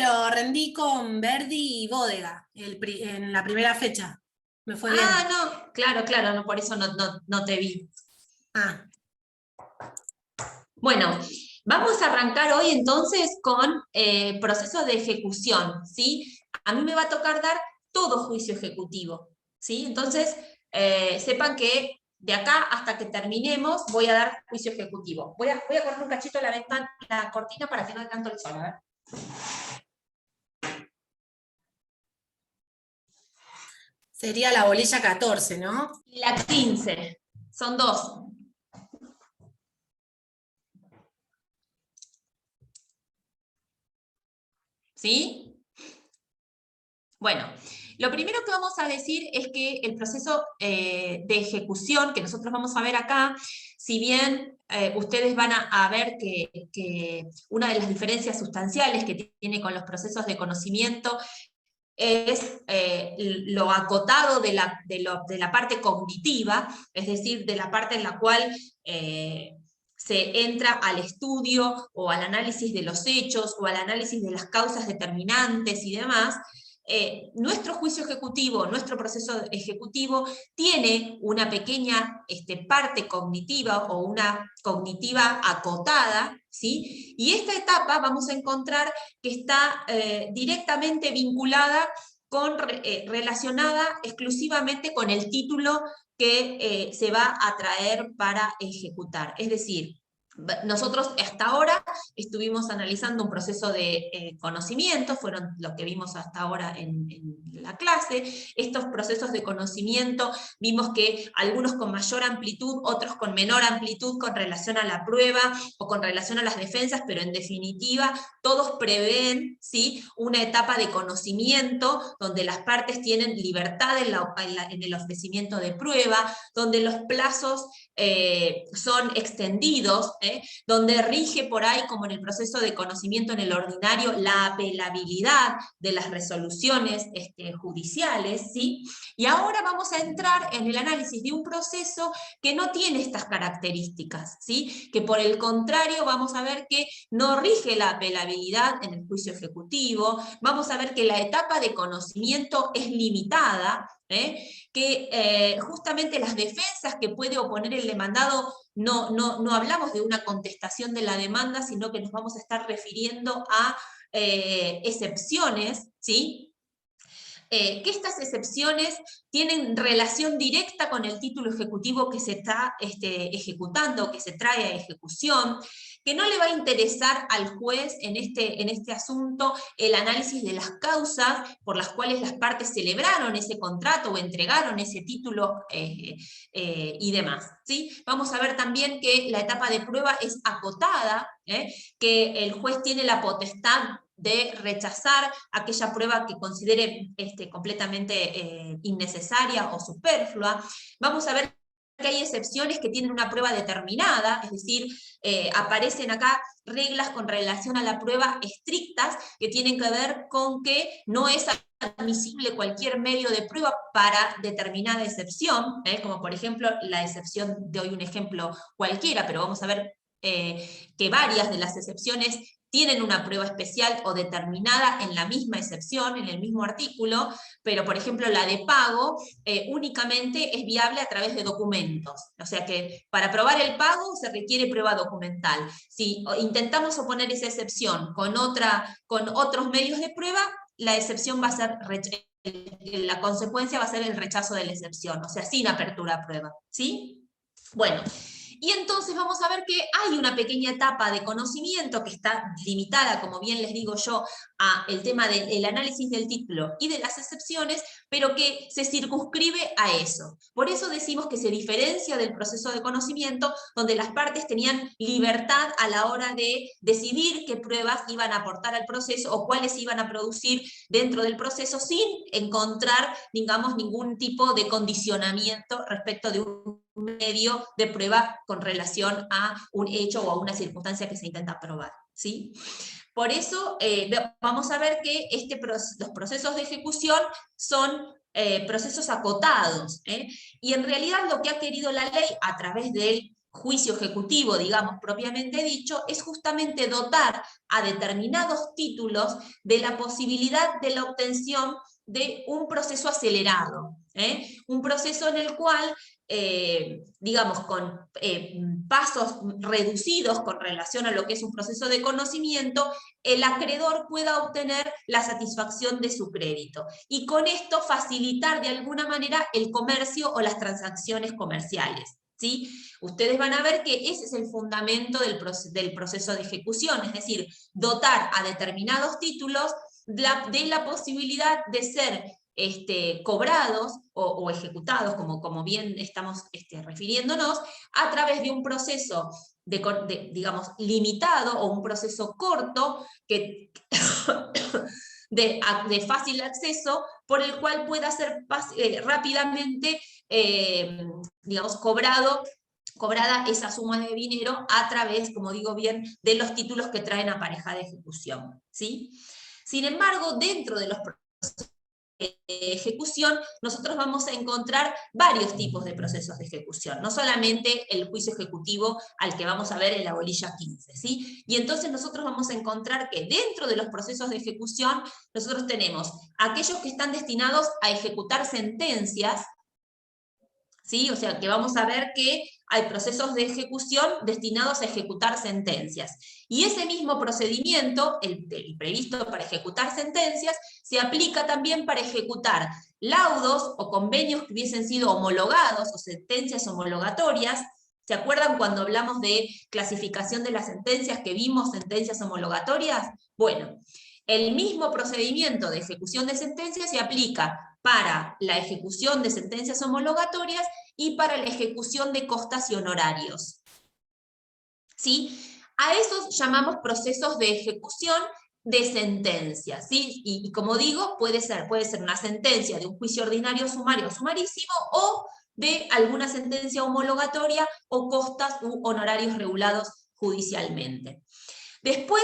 pero rendí con Verdi y Bodega en la primera fecha. Me fue bien. Ah, no, claro, claro, no, por eso no te vi. Ah, Bueno, vamos a arrancar hoy entonces con procesos de ejecución, ¿sí? A mí me va a tocar dar todo juicio ejecutivo, ¿sí? Entonces, sepan que de acá hasta que terminemos voy a dar juicio ejecutivo. Voy a correr un cachito la ventana, la cortina para que no dé tanto el sol, a ver. sería la bolilla 14, ¿no? Y la 15, son dos. ¿Sí? Bueno, lo primero que vamos a decir es que el proceso de ejecución que nosotros vamos a ver acá, si bien ustedes van a ver que una de las diferencias sustanciales que tiene con los procesos de conocimiento es lo acotado de la parte cognitiva, es decir, de la parte en la cual se entra al estudio o al análisis de los hechos o al análisis de las causas determinantes y demás. Nuestro juicio ejecutivo, nuestro proceso ejecutivo tiene una pequeña parte cognitiva o una cognitiva acotada, ¿sí? Y esta etapa vamos a encontrar que está directamente vinculada relacionada exclusivamente con el título que se va a traer para ejecutar. Es decir, nosotros hasta ahora estuvimos analizando un proceso de conocimiento, fueron lo que vimos hasta ahora en la clase. Estos procesos de conocimiento vimos que algunos con mayor amplitud, otros con menor amplitud con relación a la prueba o con relación a las defensas, pero en definitiva todos prevén, ¿sí?, una etapa de conocimiento donde las partes tienen libertad en el ofrecimiento de prueba, donde los plazos son extendidos, donde rige por ahí, como en el proceso de conocimiento en el ordinario, la apelabilidad de las resoluciones judiciales, ¿sí? Y ahora vamos a entrar en el análisis de un proceso que no tiene estas características, ¿sí? Que por el contrario vamos a ver que no rige la apelabilidad en el juicio ejecutivo, vamos a ver que la etapa de conocimiento es limitada, que justamente las defensas que puede oponer el demandado no hablamos de una contestación de la demanda, sino que nos vamos a estar refiriendo a excepciones, ¿sí? Que estas excepciones tienen relación directa con el título ejecutivo que se está ejecutando, que se trae a ejecución, que no le va a interesar al juez en este asunto el análisis de las causas por las cuales las partes celebraron ese contrato o entregaron ese título y demás, ¿sí? Vamos a ver también que la etapa de prueba es acotada, que el juez tiene la potestad de rechazar aquella prueba que considere completamente innecesaria o superflua. Vamos a ver que hay excepciones que tienen una prueba determinada, es decir, aparecen acá reglas con relación a la prueba estrictas que tienen que ver con que no es admisible cualquier medio de prueba para determinada excepción, como por ejemplo la excepción, de hoy un ejemplo cualquiera, pero vamos a ver que varias de las excepciones tienen una prueba especial o determinada en la misma excepción, en el mismo artículo, pero por ejemplo la de pago únicamente es viable a través de documentos. O sea que para probar el pago se requiere prueba documental. Si intentamos oponer esa excepción con otros medios de prueba, la excepción va a ser la consecuencia va a ser el rechazo de la excepción, o sea, sin apertura a prueba, ¿sí? Bueno, y entonces vamos a ver que hay una pequeña etapa de conocimiento que está limitada, como bien les digo yo, a el tema del análisis del título y de las excepciones, pero que se circunscribe a eso. Por eso decimos que se diferencia del proceso de conocimiento, donde las partes tenían libertad a la hora de decidir qué pruebas iban a aportar al proceso o cuáles iban a producir dentro del proceso sin encontrar, digamos, ningún tipo de condicionamiento respecto de un medio de prueba con relación a un hecho o a una circunstancia que se intenta probar, ¿sí? Por eso vamos a ver que los procesos de ejecución son procesos acotados, y en realidad lo que ha querido la ley a través del juicio ejecutivo, digamos, propiamente dicho, es justamente dotar a determinados títulos de la posibilidad de la obtención de un proceso acelerado, un proceso en el cual, digamos, con pasos reducidos con relación a lo que es un proceso de conocimiento, el acreedor pueda obtener la satisfacción de su crédito, y con esto facilitar de alguna manera el comercio o las transacciones comerciales. ¿Sí? Ustedes van a ver que ese es el fundamento del proceso de ejecución, es decir, dotar a determinados títulos de la posibilidad de ser cobrados o ejecutados, como bien estamos refiriéndonos, a través de un proceso digamos, limitado, o un proceso corto que de fácil acceso, por el cual pueda ser rápidamente, digamos, cobrada esa suma de dinero a través, como digo bien, de los títulos que traen aparejada de ejecución, ¿sí? Sin embargo, dentro de los procesos de ejecución, nosotros vamos a encontrar varios tipos de procesos de ejecución, no solamente el juicio ejecutivo al que vamos a ver en la bolilla 15, ¿sí? Y entonces nosotros vamos a encontrar que dentro de los procesos de ejecución, nosotros tenemos aquellos que están destinados a ejecutar sentencias, ¿sí? O sea, que vamos a ver que hay procesos de ejecución destinados a ejecutar sentencias. Y ese mismo procedimiento, el previsto para ejecutar sentencias, se aplica también para ejecutar laudos o convenios que hubiesen sido homologados o sentencias homologatorias. ¿Se acuerdan cuando hablamos de clasificación de las sentencias, que vimos sentencias homologatorias? Bueno, el mismo procedimiento de ejecución de sentencias se aplica para la ejecución de sentencias homologatorias y para la ejecución de costas y honorarios. ¿Sí? A esos llamamos procesos de ejecución de sentencias, ¿sí? Y como digo, puede ser una sentencia de un juicio ordinario, sumario o sumarísimo, o de alguna sentencia homologatoria o costas u honorarios regulados judicialmente. Después,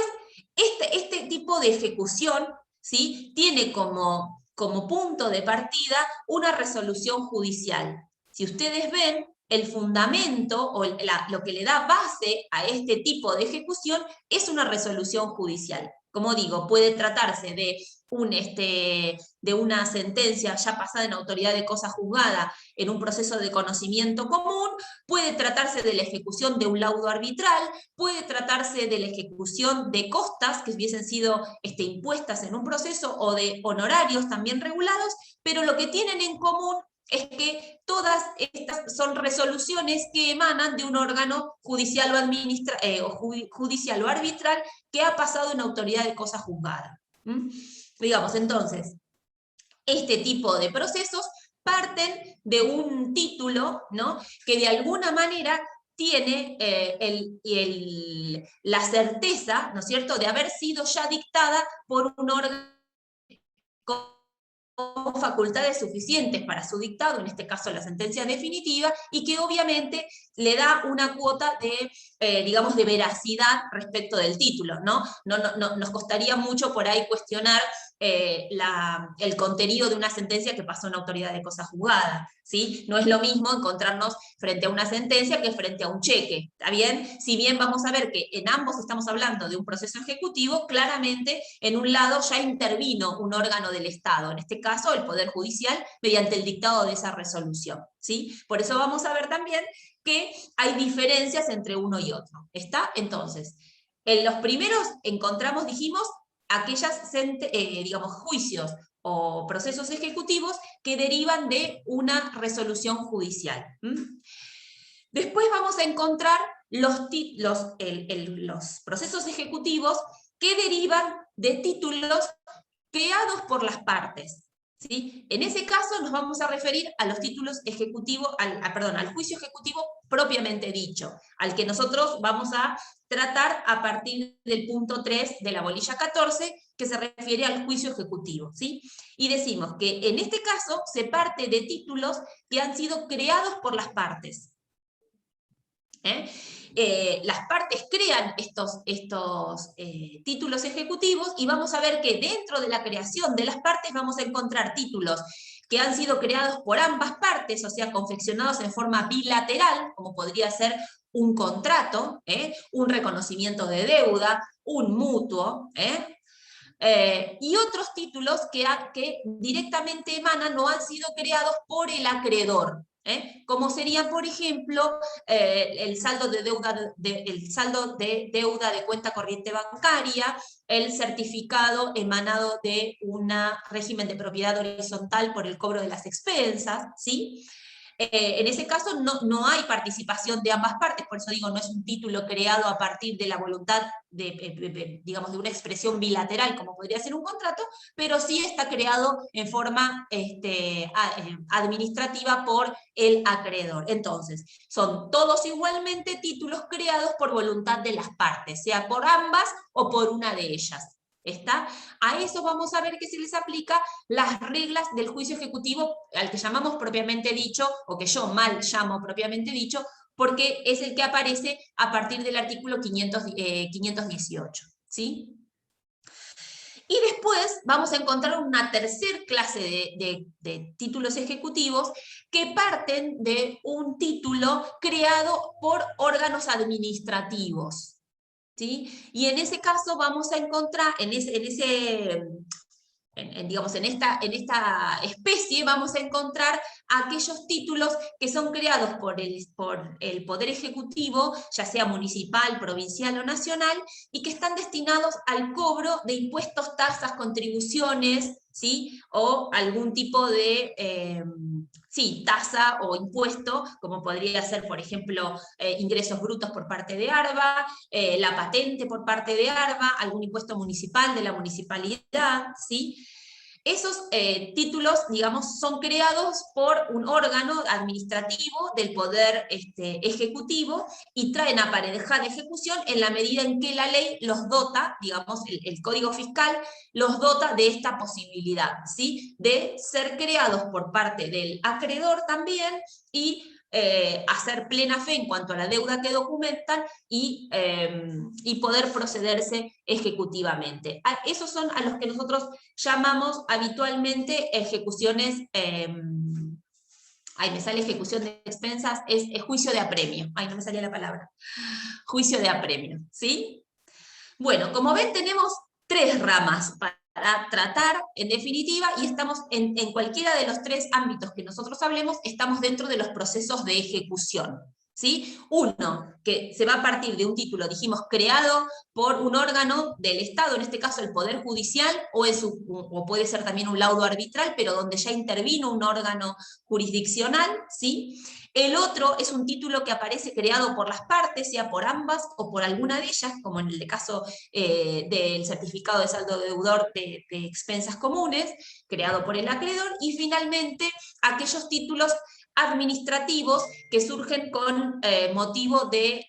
este tipo de ejecución, ¿sí?, tiene como punto de partida una resolución judicial. Si ustedes ven, el fundamento o lo que le da base a este tipo de ejecución es una resolución judicial. Como digo, puede tratarse de una sentencia ya pasada en autoridad de cosa juzgada en un proceso de conocimiento común, puede tratarse de la ejecución de un laudo arbitral, puede tratarse de la ejecución de costas que hubiesen sido impuestas en un proceso, o de honorarios también regulados, pero lo que tienen en común es que todas estas son resoluciones que emanan de un órgano judicial judicial o arbitral que ha pasado en autoridad de cosa juzgada. Digamos, entonces, este tipo de procesos parten de un título, ¿no?, que de alguna manera tiene la certeza, ¿no es cierto?, de haber sido ya dictada por un órgano con facultades suficientes para su dictado, en este caso la sentencia definitiva, y que obviamente le da una cuota de, digamos, de veracidad respecto del título, ¿no? Nos costaría mucho por ahí cuestionar el contenido de una sentencia que pasó en autoridad de cosa juzgada, ¿sí? No es lo mismo encontrarnos frente a una sentencia que frente a un cheque, ¿está bien? Si bien vamos a ver que en ambos estamos hablando de un proceso ejecutivo, claramente en un lado ya intervino un órgano del Estado, en este caso el Poder Judicial, mediante el dictado de esa resolución, ¿sí? Por eso vamos a ver también que hay diferencias entre uno y otro, ¿está? Entonces, en los primeros encontramos, dijimos, digamos, juicios o procesos ejecutivos que derivan de una resolución judicial. Después vamos a encontrar los procesos ejecutivos que derivan de títulos creados por las partes, ¿sí? En ese caso nos vamos a referir a los títulos ejecutivos, al juicio ejecutivo propiamente dicho, al que nosotros vamos a tratar a partir del punto 3 de la bolilla 14, que se refiere al juicio ejecutivo, ¿sí? Y decimos que en este caso se parte de títulos que han sido creados por las partes. Las partes crean estos títulos ejecutivos, y vamos a ver que dentro de la creación de las partes vamos a encontrar títulos que han sido creados por ambas partes, o sea, confeccionados en forma bilateral, como podría ser un contrato, un reconocimiento de deuda, un mutuo, y otros títulos que directamente emanan o han sido creados por el acreedor, como sería, por ejemplo, el saldo de deuda de cuenta corriente bancaria, el certificado emanado de un régimen de propiedad horizontal por el cobro de las expensas, ¿sí? En ese caso no hay participación de ambas partes, por eso digo, no es un título creado a partir de la voluntad digamos, de una expresión bilateral, como podría ser un contrato, pero sí está creado en forma administrativa por el acreedor. Entonces, son todos igualmente títulos creados por voluntad de las partes, sea por ambas o por una de ellas. ¿Está? A eso vamos a ver que se les aplica las reglas del juicio ejecutivo, al que llamamos propiamente dicho, o que yo mal llamo propiamente dicho, porque es el que aparece a partir del artículo 518. ¿Sí? Y después vamos a encontrar una tercera clase de títulos ejecutivos que parten de un título creado por órganos administrativos. ¿Sí? Y en ese caso vamos a encontrar, digamos, en esta especie vamos a encontrar aquellos títulos que son creados por el Poder Ejecutivo, ya sea municipal, provincial o nacional, y que están destinados al cobro de impuestos, tasas, contribuciones, ¿sí? O algún tipo de tasa o impuesto, como podría ser, por ejemplo, ingresos brutos por parte de ARBA, la patente por parte de ARBA, algún impuesto municipal de la municipalidad, ¿sí? Esos títulos, digamos, son creados por un órgano administrativo del Poder Ejecutivo y traen aparejada ejecución en la medida en que la ley los dota, digamos, el Código Fiscal los dota de esta posibilidad, ¿sí? De ser creados por parte del acreedor también y hacer plena fe en cuanto a la deuda que documentan y poder procederse ejecutivamente. Esos son a los que nosotros llamamos habitualmente ejecuciones, me sale ejecución de expensas, es juicio de apremio, no me salía la palabra, juicio de apremio, ¿sí? Bueno, como ven tenemos tres ramas para tratar, en definitiva, y estamos en cualquiera de los tres ámbitos que nosotros hablemos, estamos dentro de los procesos de ejecución. ¿Sí? Uno, que se va a partir de un título, dijimos, creado por un órgano del Estado, en este caso el Poder Judicial, o puede ser también un laudo arbitral, pero donde ya intervino un órgano jurisdiccional, ¿sí? El otro es un título que aparece creado por las partes, sea por ambas o por alguna de ellas, como en el caso del certificado de saldo deudor de expensas comunes, creado por el acreedor, y finalmente aquellos títulos administrativos que surgen con motivo de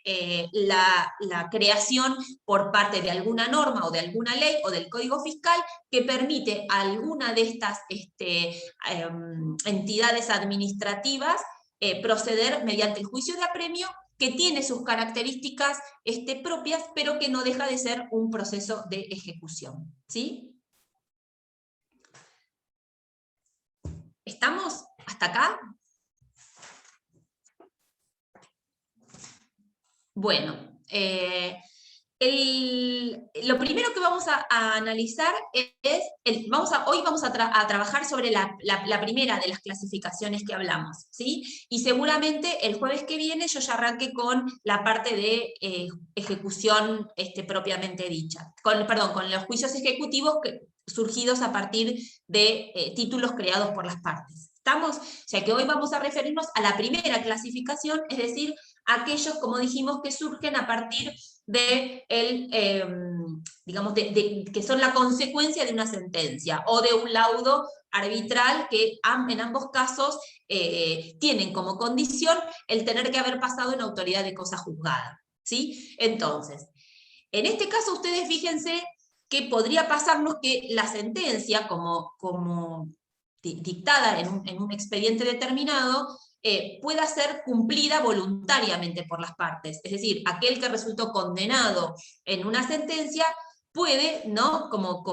la creación por parte de alguna norma o de alguna ley o del Código Fiscal que permite a alguna de estas entidades administrativas proceder mediante el juicio de apremio, que tiene sus características propias, pero que no deja de ser un proceso de ejecución. ¿Sí? ¿Estamos hasta acá? Bueno, lo primero que vamos a analizar es, hoy vamos a trabajar sobre la primera de las clasificaciones que hablamos, ¿sí? Y seguramente el jueves que viene yo ya arranque con la parte de ejecución propiamente dicha, con los juicios ejecutivos surgidos a partir de títulos creados por las partes. ¿Estamos? O sea que hoy vamos a referirnos a la primera clasificación, es decir, aquellos, como dijimos, que surgen a partir de digamos, que son la consecuencia de una sentencia o de un laudo arbitral que en ambos casos tienen como condición el tener que haber pasado en autoridad de cosa juzgada. ¿Sí? Entonces, en este caso ustedes fíjense que podría pasarnos que la sentencia, como dictada en un expediente determinado, pueda ser cumplida voluntariamente por las partes. Es decir, aquel que resultó condenado en una sentencia puede, ¿no? como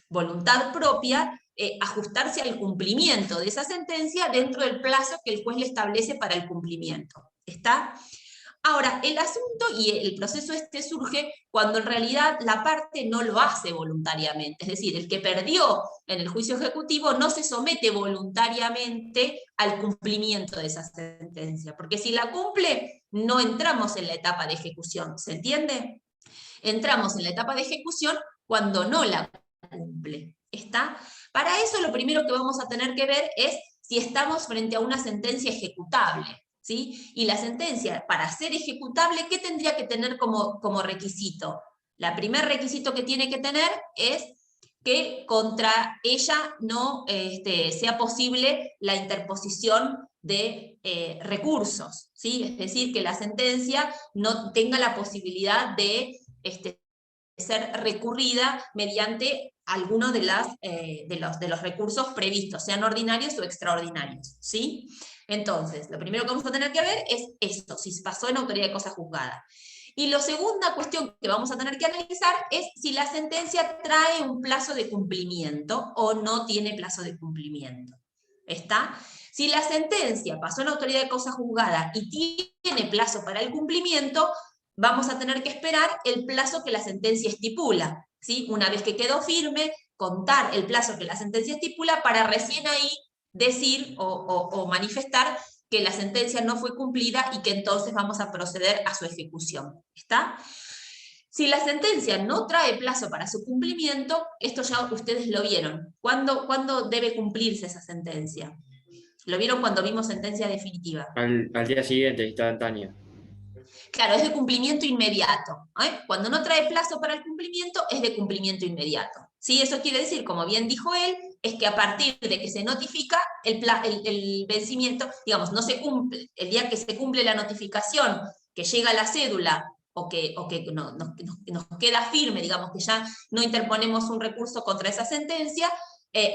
voluntad propia, ajustarse al cumplimiento de esa sentencia dentro del plazo que el juez le establece para el cumplimiento. ¿Está? Ahora, el asunto y el proceso surge cuando en realidad la parte no lo hace voluntariamente. Es decir, el que perdió en el juicio ejecutivo no se somete voluntariamente al cumplimiento de esa sentencia. Porque si la cumple, no entramos en la etapa de ejecución. ¿Se entiende? Entramos en la etapa de ejecución cuando no la cumple. ¿Está? Para eso lo primero que vamos a tener que ver es si estamos frente a una sentencia ejecutable. ¿Sí? Y la sentencia, para ser ejecutable, ¿qué tendría que tener como requisito? El primer requisito que tiene que tener es que contra ella no sea posible la interposición de recursos, ¿sí? Es decir, que la sentencia no tenga la posibilidad de ser recurrida mediante alguno de los recursos previstos, sean ordinarios o extraordinarios, ¿sí? Entonces, lo primero que vamos a tener que ver es esto, si pasó en autoridad de cosa juzgada. Y la segunda cuestión que vamos a tener que analizar es si la sentencia trae un plazo de cumplimiento o no tiene plazo de cumplimiento. ¿Está? Si la sentencia pasó en autoridad de cosa juzgada y tiene plazo para el cumplimiento, vamos a tener que esperar el plazo que la sentencia estipula, ¿sí? Una vez que quedó firme, contar el plazo que la sentencia estipula para recién ahí decir o manifestar que la sentencia no fue cumplida y que entonces vamos a proceder a su ejecución. ¿Está? Si la sentencia no trae plazo para su cumplimiento, esto ya ustedes lo vieron. ¿Cuándo debe cumplirse esa sentencia? Lo vieron cuando vimos sentencia definitiva. Al día siguiente, instantáneo. Claro, es de cumplimiento inmediato. Cuando no trae plazo para el cumplimiento, es de cumplimiento inmediato. ¿Sí? Eso quiere decir, como bien dijo él, es que a partir de que se notifica el vencimiento, digamos, no se cumple, el día que se cumple la notificación, que llega la cédula, o que nos queda firme, digamos, que ya no interponemos un recurso contra esa sentencia,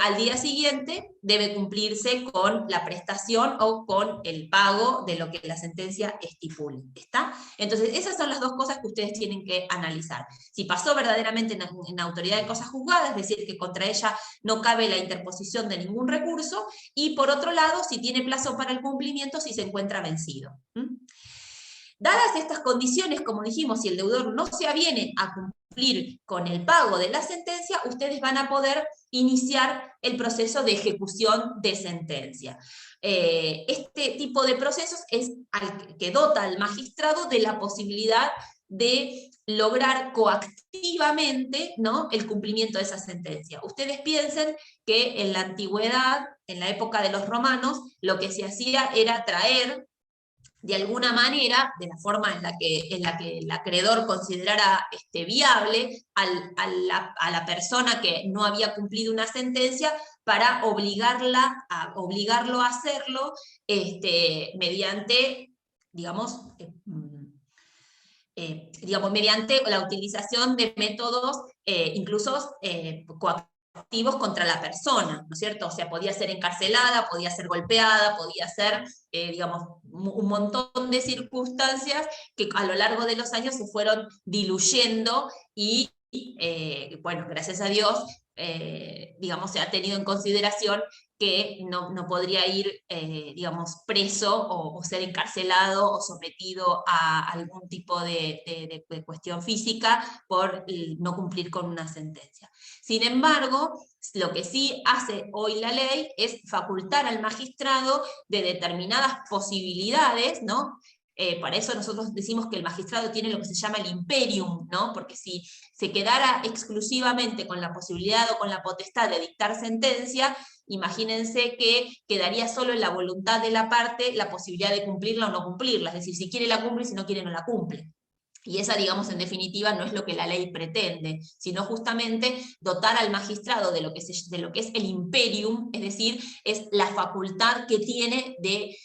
al día siguiente debe cumplirse con la prestación o con el pago de lo que la sentencia estipule. ¿Está? Entonces, esas son las dos cosas que ustedes tienen que analizar. Si pasó verdaderamente en autoridad de cosas juzgadas, es decir, que contra ella no cabe la interposición de ningún recurso, y por otro lado, si tiene plazo para el cumplimiento, si se encuentra vencido. Dadas estas condiciones, como dijimos, si el deudor no se aviene a cumplir con el pago de la sentencia, ustedes van a poder iniciar el proceso de ejecución de sentencia. Este tipo de procesos es al que dota al magistrado de la posibilidad de lograr coactivamente, ¿no?, el cumplimiento de esa sentencia. Ustedes piensen que en la antigüedad, en la época de los romanos, lo que se hacía era traer de alguna manera, de la forma en la que el acreedor considerara viable a la persona que no había cumplido una sentencia, para obligarlo a hacerlo mediante, digamos, mediante la utilización de métodos incluso coactivos contra la persona, ¿no es cierto? O sea, podía ser encarcelada, podía ser golpeada, podía ser, digamos, un montón de circunstancias que a lo largo de los años se fueron diluyendo y, bueno, gracias a Dios, digamos, se ha tenido en consideración que no podría ir, digamos, preso o ser encarcelado o sometido a algún tipo de cuestión física por no cumplir con una sentencia. Sin embargo, lo que sí hace hoy la ley es facultar al magistrado de determinadas posibilidades, ¿no? Para eso nosotros decimos que el magistrado tiene lo que se llama el imperium, ¿no? Porque si se quedara exclusivamente con la posibilidad o con la potestad de dictar sentencia, imagínense que quedaría solo en la voluntad de la parte la posibilidad de cumplirla o no cumplirla, es decir, si quiere la cumple y si no quiere no la cumple. Y esa, digamos, en definitiva, no es lo que la ley pretende, sino justamente dotar al magistrado de lo que es el imperium, es decir, es la facultad que tiene de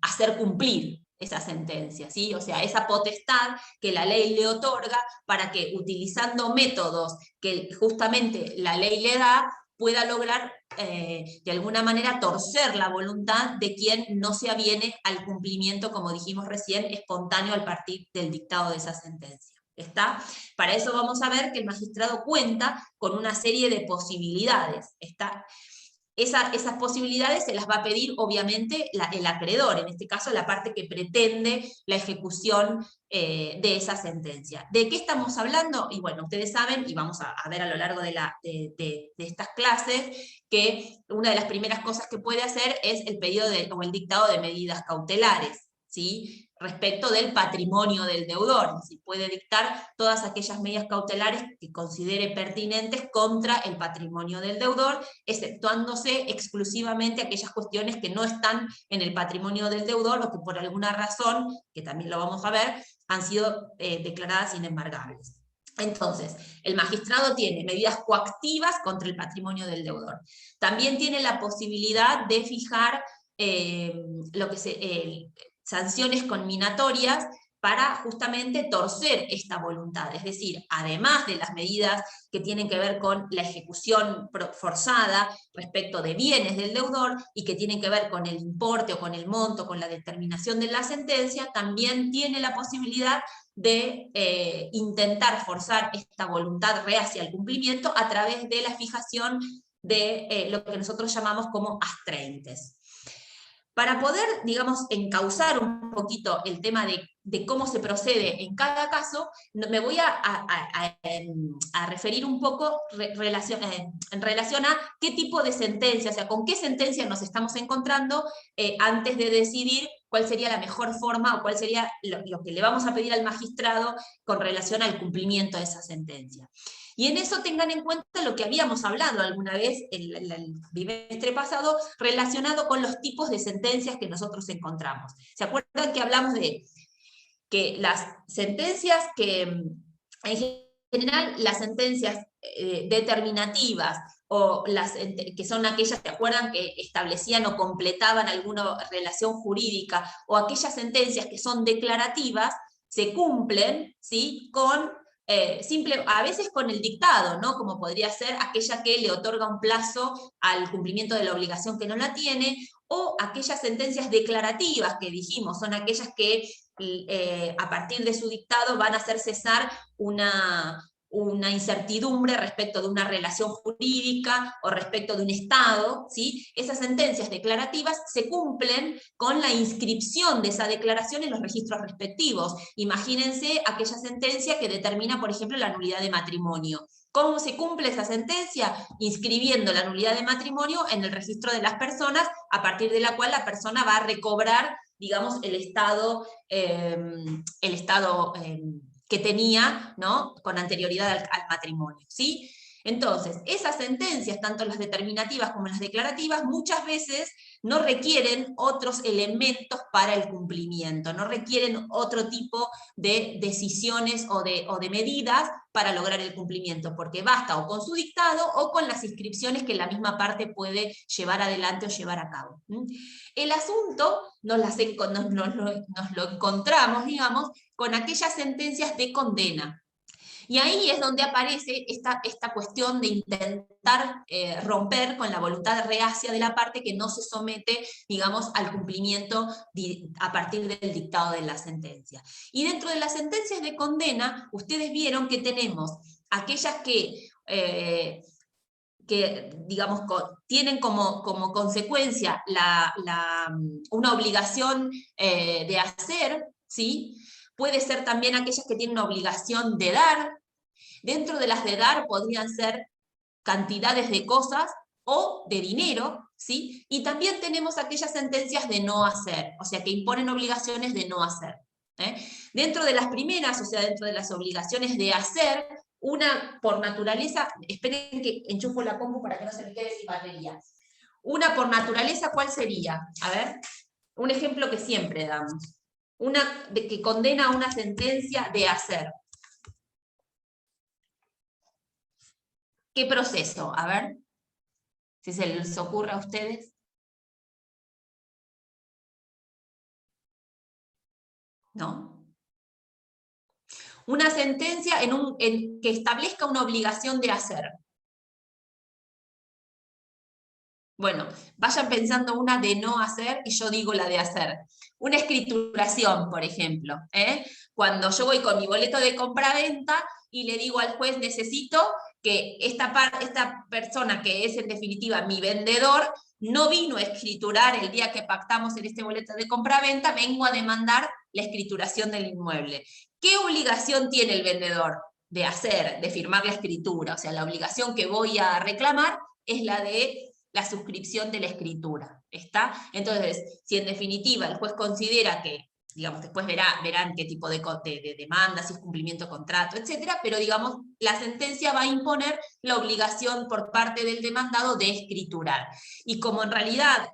hacer cumplir esa sentencia, ¿sí? O sea, esa potestad que la ley le otorga para que, utilizando métodos que justamente la ley le da, pueda lograr de alguna manera torcer la voluntad de quien no se aviene al cumplimiento, como dijimos recién, espontáneo al partir del dictado de esa sentencia. ¿Está? Para eso vamos a ver que el magistrado cuenta con una serie de posibilidades. ¿Está? Esas posibilidades se las va a pedir, obviamente, el acreedor, en este caso la parte que pretende la ejecución de esa sentencia. ¿De qué estamos hablando? Y bueno, ustedes saben, y vamos a ver a lo largo de estas clases, que una de las primeras cosas que puede hacer es el pedido o el dictado de medidas cautelares, ¿sí? Respecto del patrimonio del deudor, si puede dictar todas aquellas medidas cautelares que considere pertinentes contra el patrimonio del deudor, exceptuándose exclusivamente aquellas cuestiones que no están en el patrimonio del deudor o que por alguna razón, que también lo vamos a ver, han sido declaradas inembargables. Entonces, el magistrado tiene medidas coactivas contra el patrimonio del deudor. También tiene la posibilidad de fijar sanciones conminatorias para justamente torcer esta voluntad, es decir, además de las medidas que tienen que ver con la ejecución forzada respecto de bienes del deudor y que tienen que ver con el importe o con el monto, con la determinación de la sentencia, también tiene la posibilidad de intentar forzar esta voluntad reacia al cumplimiento a través de la fijación de lo que nosotros llamamos como astreintes. Para poder, digamos, encauzar un poquito el tema de cómo se procede en cada caso, me voy a referir un poco en relación a qué tipo de sentencia, o sea, con qué sentencia nos estamos encontrando antes de decidir cuál sería la mejor forma o cuál sería lo que le vamos a pedir al magistrado con relación al cumplimiento de esa sentencia. Y en eso tengan en cuenta lo que habíamos hablado alguna vez en el bimestre pasado relacionado con los tipos de sentencias que nosotros encontramos. ¿Se acuerdan que hablamos de que las sentencias que, en general, las sentencias determinativas o que son aquellas, ¿se acuerdan?, que establecían o completaban alguna relación jurídica, o aquellas sentencias que son declarativas, se cumplen, ¿sí?, con a veces con el dictado, ¿no?, como podría ser aquella que le otorga un plazo al cumplimiento de la obligación que no la tiene, o aquellas sentencias declarativas que dijimos, son aquellas que a partir de su dictado van a hacer cesar una incertidumbre respecto de una relación jurídica o respecto de un estado, ¿sí? Esas sentencias declarativas se cumplen con la inscripción de esa declaración en los registros respectivos. Imagínense aquella sentencia que determina, por ejemplo, la nulidad de matrimonio. ¿Cómo se cumple esa sentencia? Inscribiendo la nulidad de matrimonio en el registro de las personas, a partir de la cual la persona va a recobrar, digamos, el estado que tenía, ¿no?, con anterioridad al matrimonio, ¿sí? Entonces, esas sentencias, tanto las determinativas como las declarativas, muchas veces no requieren otros elementos para el cumplimiento, no requieren otro tipo de decisiones o de medidas para lograr el cumplimiento, porque basta o con su dictado o con las inscripciones que la misma parte puede llevar adelante o llevar a cabo. El asunto nos lo encontramos, digamos, con aquellas sentencias de condena. Y ahí es donde aparece esta cuestión de intentar romper con la voluntad reacia de la parte que no se somete, digamos, al cumplimiento a partir del dictado de la sentencia. Y dentro de las sentencias de condena, ustedes vieron que tenemos aquellas que digamos, tienen como consecuencia una obligación de hacer, ¿sí? Puede ser también aquellas que tienen una obligación de dar. Dentro de las de dar podrían ser cantidades de cosas o de dinero, ¿sí? Y también tenemos aquellas sentencias de no hacer, o sea, que imponen obligaciones de no hacer. Dentro de las primeras, o sea, dentro de las obligaciones de hacer, una por naturaleza, esperen que enchufo la compu para que no se me quede sin batería. Una por naturaleza, ¿cuál sería? A ver, un ejemplo que siempre damos. Una que condena a una sentencia de hacer. ¿Qué proceso? A ver, si se les ocurre a ustedes. ¿No? Una sentencia que establezca una obligación de hacer. Bueno, vayan pensando una de no hacer y yo digo la de hacer. Una escrituración, por ejemplo. cuando yo voy con mi boleto de compraventa y le digo al juez, necesito que esta persona que es en definitiva mi vendedor, no vino a escriturar el día que pactamos en este boleto de compraventa, vengo a demandar la escrituración del inmueble. ¿Qué obligación tiene el vendedor de hacer, de firmar la escritura? O sea, la obligación que voy a reclamar es la de la suscripción de la escritura, ¿está? Entonces, si en definitiva el juez considera que, digamos, después verán qué tipo de demanda, si es cumplimiento de contrato, etcétera, pero digamos, la sentencia va a imponer la obligación por parte del demandado de escriturar. Y como en realidad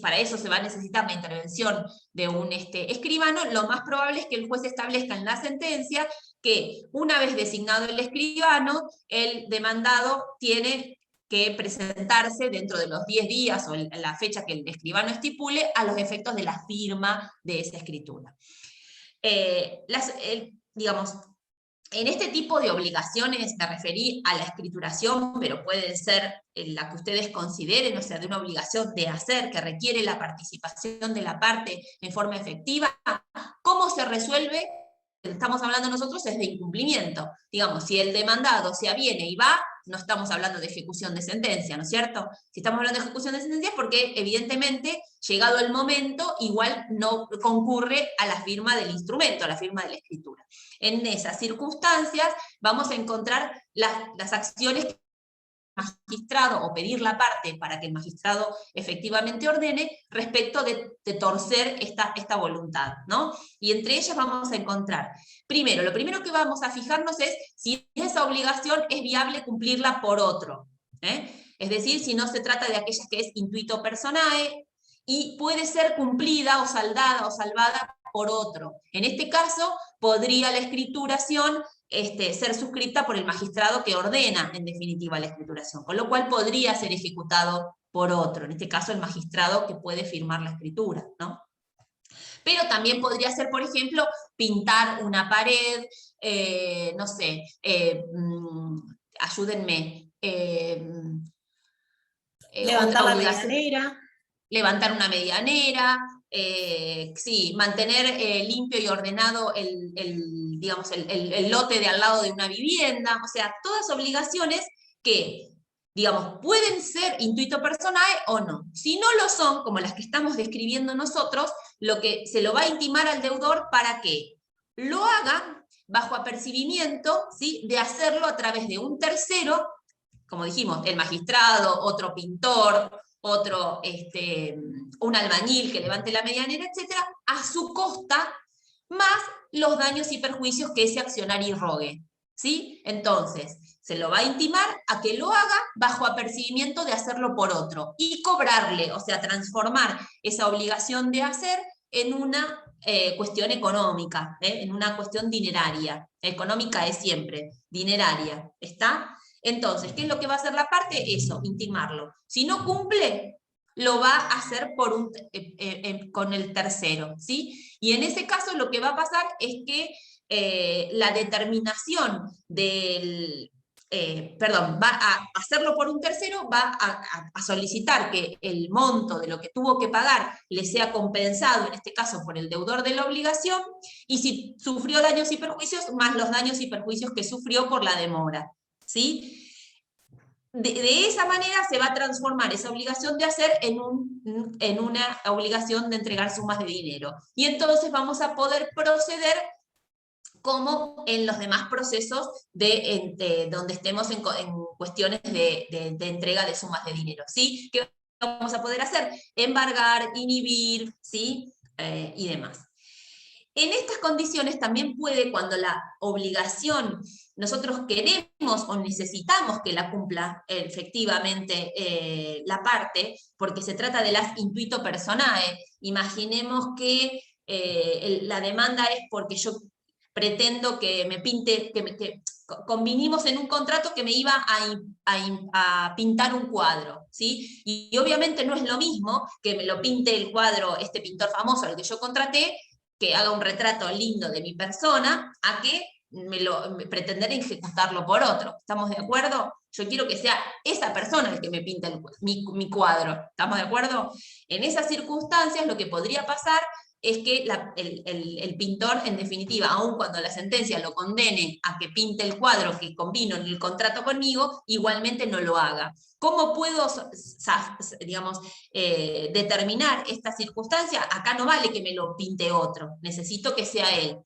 para eso se va a necesitar la intervención de un escribano, lo más probable es que el juez establezca en la sentencia que una vez designado el escribano, el demandado tiene que presentarse dentro de los 10 días o la fecha que el escribano estipule a los efectos de la firma de esa escritura. Digamos, en este tipo de obligaciones me referí a la escrituración, pero pueden ser la que ustedes consideren, o sea, de una obligación de hacer que requiere la participación de la parte en forma efectiva. ¿Cómo se resuelve? Estamos hablando nosotros es de incumplimiento. Digamos, si el demandado se aviene y va, no estamos hablando de ejecución de sentencia, ¿no es cierto? Si estamos hablando de ejecución de sentencia es porque, evidentemente, llegado el momento, igual no concurre a la firma del instrumento, a la firma de la escritura. En esas circunstancias vamos a encontrar las acciones que magistrado o pedir la parte para que el magistrado efectivamente ordene respecto de torcer esta voluntad, ¿no? Y entre ellas vamos a encontrar, primero, lo primero que vamos a fijarnos es si esa obligación es viable cumplirla por otro, es decir, si no se trata de aquellas que es intuito personae y puede ser cumplida o saldada o salvada por otro. En este caso, podría la escrituración ser suscripta por el magistrado que ordena, en definitiva, la escrituración, con lo cual podría ser ejecutado por otro, en este caso el magistrado que puede firmar la escritura, ¿no? Pero también podría ser, por ejemplo, pintar una pared, no sé, ayúdenme. Levantar la medianera. Levantar una medianera, sí, mantener limpio y ordenado digamos, el lote de al lado de una vivienda, o sea, todas obligaciones que, digamos, pueden ser intuito personae o no. Si no lo son, como las que estamos describiendo nosotros, lo que se lo va a intimar al deudor para que lo haga bajo apercibimiento, ¿sí?, de hacerlo a través de un tercero, como dijimos, el magistrado, otro pintor, otro, un albañil que levante la medianera, etcétera, a su costa, más los daños y perjuicios que ese accionario rogue, ¿sí? Entonces, se lo va a intimar a que lo haga bajo apercibimiento de hacerlo por otro, y cobrarle, o sea, transformar esa obligación de hacer en una cuestión económica, en una cuestión dineraria. Económica es siempre, dineraria, ¿está? Entonces, ¿qué es lo que va a hacer la parte? Eso, intimarlo. Si no cumple, lo va a hacer con el tercero, ¿sí? Y en ese caso lo que va a pasar es que la determinación del... va a hacerlo por un tercero, va a solicitar que el monto de lo que tuvo que pagar le sea compensado, en este caso por el deudor de la obligación, y si sufrió daños y perjuicios, más los daños y perjuicios que sufrió por la demora, ¿sí? De esa manera se va a transformar esa obligación de hacer en una obligación de entregar sumas de dinero. Y entonces vamos a poder proceder como en los demás procesos donde estemos en cuestiones de entrega de sumas de dinero, ¿sí? ¿Qué vamos a poder hacer? Embargar, inhibir, ¿sí? Y demás. En estas condiciones también puede, cuando la obligación nosotros queremos o necesitamos que la cumpla efectivamente la parte, porque se trata de las intuito personae. Imaginemos que la demanda es porque yo pretendo que me pinte, que convinimos en un contrato que me iba a pintar un cuadro, ¿sí? Y obviamente no es lo mismo que me lo pinte el cuadro, este pintor famoso al que yo contraté, que haga un retrato lindo de mi persona, a que pretender ejecutarlo por otro. ¿Estamos de acuerdo? Yo quiero que sea esa persona el que me pinta mi cuadro. ¿Estamos de acuerdo? En esas circunstancias lo que podría pasar es que el pintor, en definitiva, aun cuando la sentencia lo condene a que pinte el cuadro que convino en el contrato conmigo, igualmente no lo haga. ¿Cómo puedo, digamos, determinar esta circunstancia? Acá no vale que me lo pinte otro, necesito que sea él.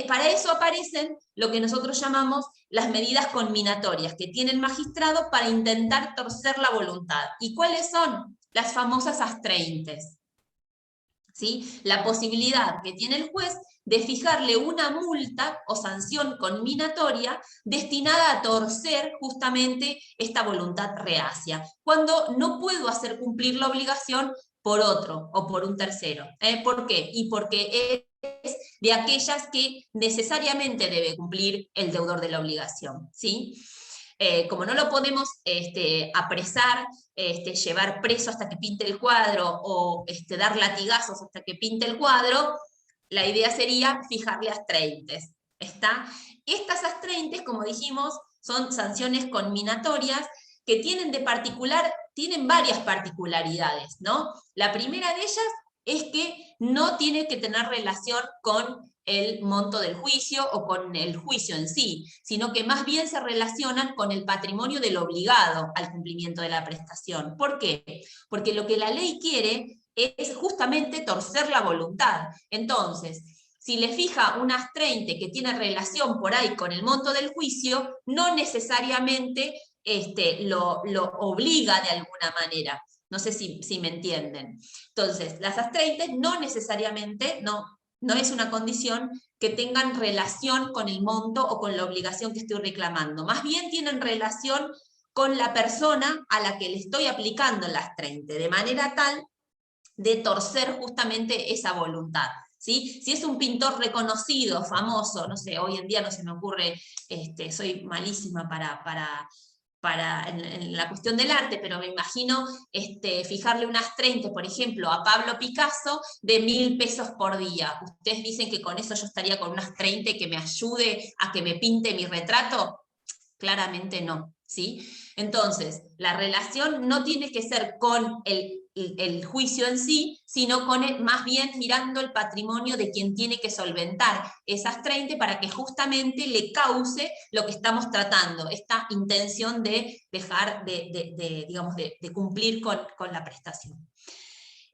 Para eso aparecen lo que nosotros llamamos las medidas conminatorias que tiene el magistrado para intentar torcer la voluntad. ¿Y cuáles son? Las famosas astreintes. ¿Sí? La posibilidad que tiene el juez de fijarle una multa o sanción conminatoria destinada a torcer justamente esta voluntad reacia, cuando no puedo hacer cumplir la obligación por otro o por un tercero. ¿Por qué? Y porque es de aquellas que necesariamente debe cumplir el deudor de la obligación, ¿sí? Como no lo podemos apresar, llevar preso hasta que pinte el cuadro o dar latigazos hasta que pinte el cuadro, la idea sería fijarle astreintes. ¿Está? Estas astreintes, como dijimos, son sanciones conminatorias que tienen varias particularidades, ¿no? La primera de ellas es que no tiene que tener relación con el monto del juicio o con el juicio en sí, sino que más bien se relacionan con el patrimonio del obligado al cumplimiento de la prestación. ¿Por qué? Porque lo que la ley quiere es justamente torcer la voluntad. Entonces, si le fija un astreintes que tiene relación por ahí con el monto del juicio, no necesariamente lo obliga de alguna manera. No sé si me entienden. Entonces, las astreintes no necesariamente, no es una condición que tengan relación con el monto o con la obligación que estoy reclamando. Más bien tienen relación con la persona a la que le estoy aplicando el astreintes, de manera tal de torcer justamente esa voluntad. ¿Sí? Si es un pintor reconocido, famoso, no sé, hoy en día no se me ocurre, soy malísima en la cuestión del arte, pero me imagino fijarle unas 30, por ejemplo, a Pablo Picasso de 1.000 pesos por día. ¿Ustedes dicen que con eso yo estaría con unas 30 que me ayude a que me pinte mi retrato? Claramente no, ¿sí? Entonces, la relación no tiene que ser con el juicio en sí, sino con más bien mirando el patrimonio de quien tiene que solventar esas 30 para que justamente le cause lo que estamos tratando, esta intención de dejar de cumplir con la prestación.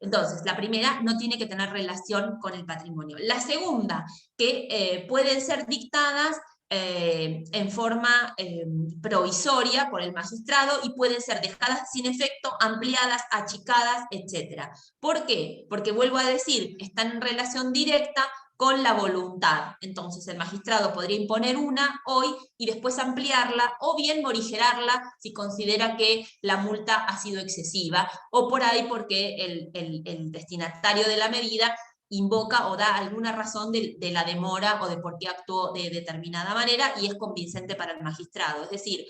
Entonces, la primera no tiene que tener relación con el patrimonio. La segunda, que pueden ser dictadas en forma provisoria por el magistrado y pueden ser dejadas sin efecto, ampliadas, achicadas, etc. ¿Por qué? Porque vuelvo a decir, están en relación directa con la voluntad. Entonces el magistrado podría imponer una hoy y después ampliarla, o bien morigerarla si considera que la multa ha sido excesiva, o por ahí porque el destinatario de la medida invoca o da alguna razón de la demora o de por qué actuó de determinada manera y es convincente para el magistrado. Es decir,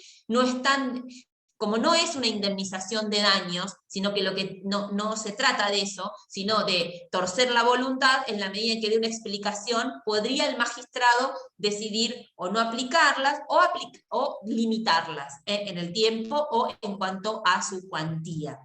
como no es una indemnización de daños, sino que no se trata de eso, sino de torcer la voluntad, en la medida en que dé una explicación, podría el magistrado decidir o no aplicarlas o limitarlas en el tiempo o en cuanto a su cuantía.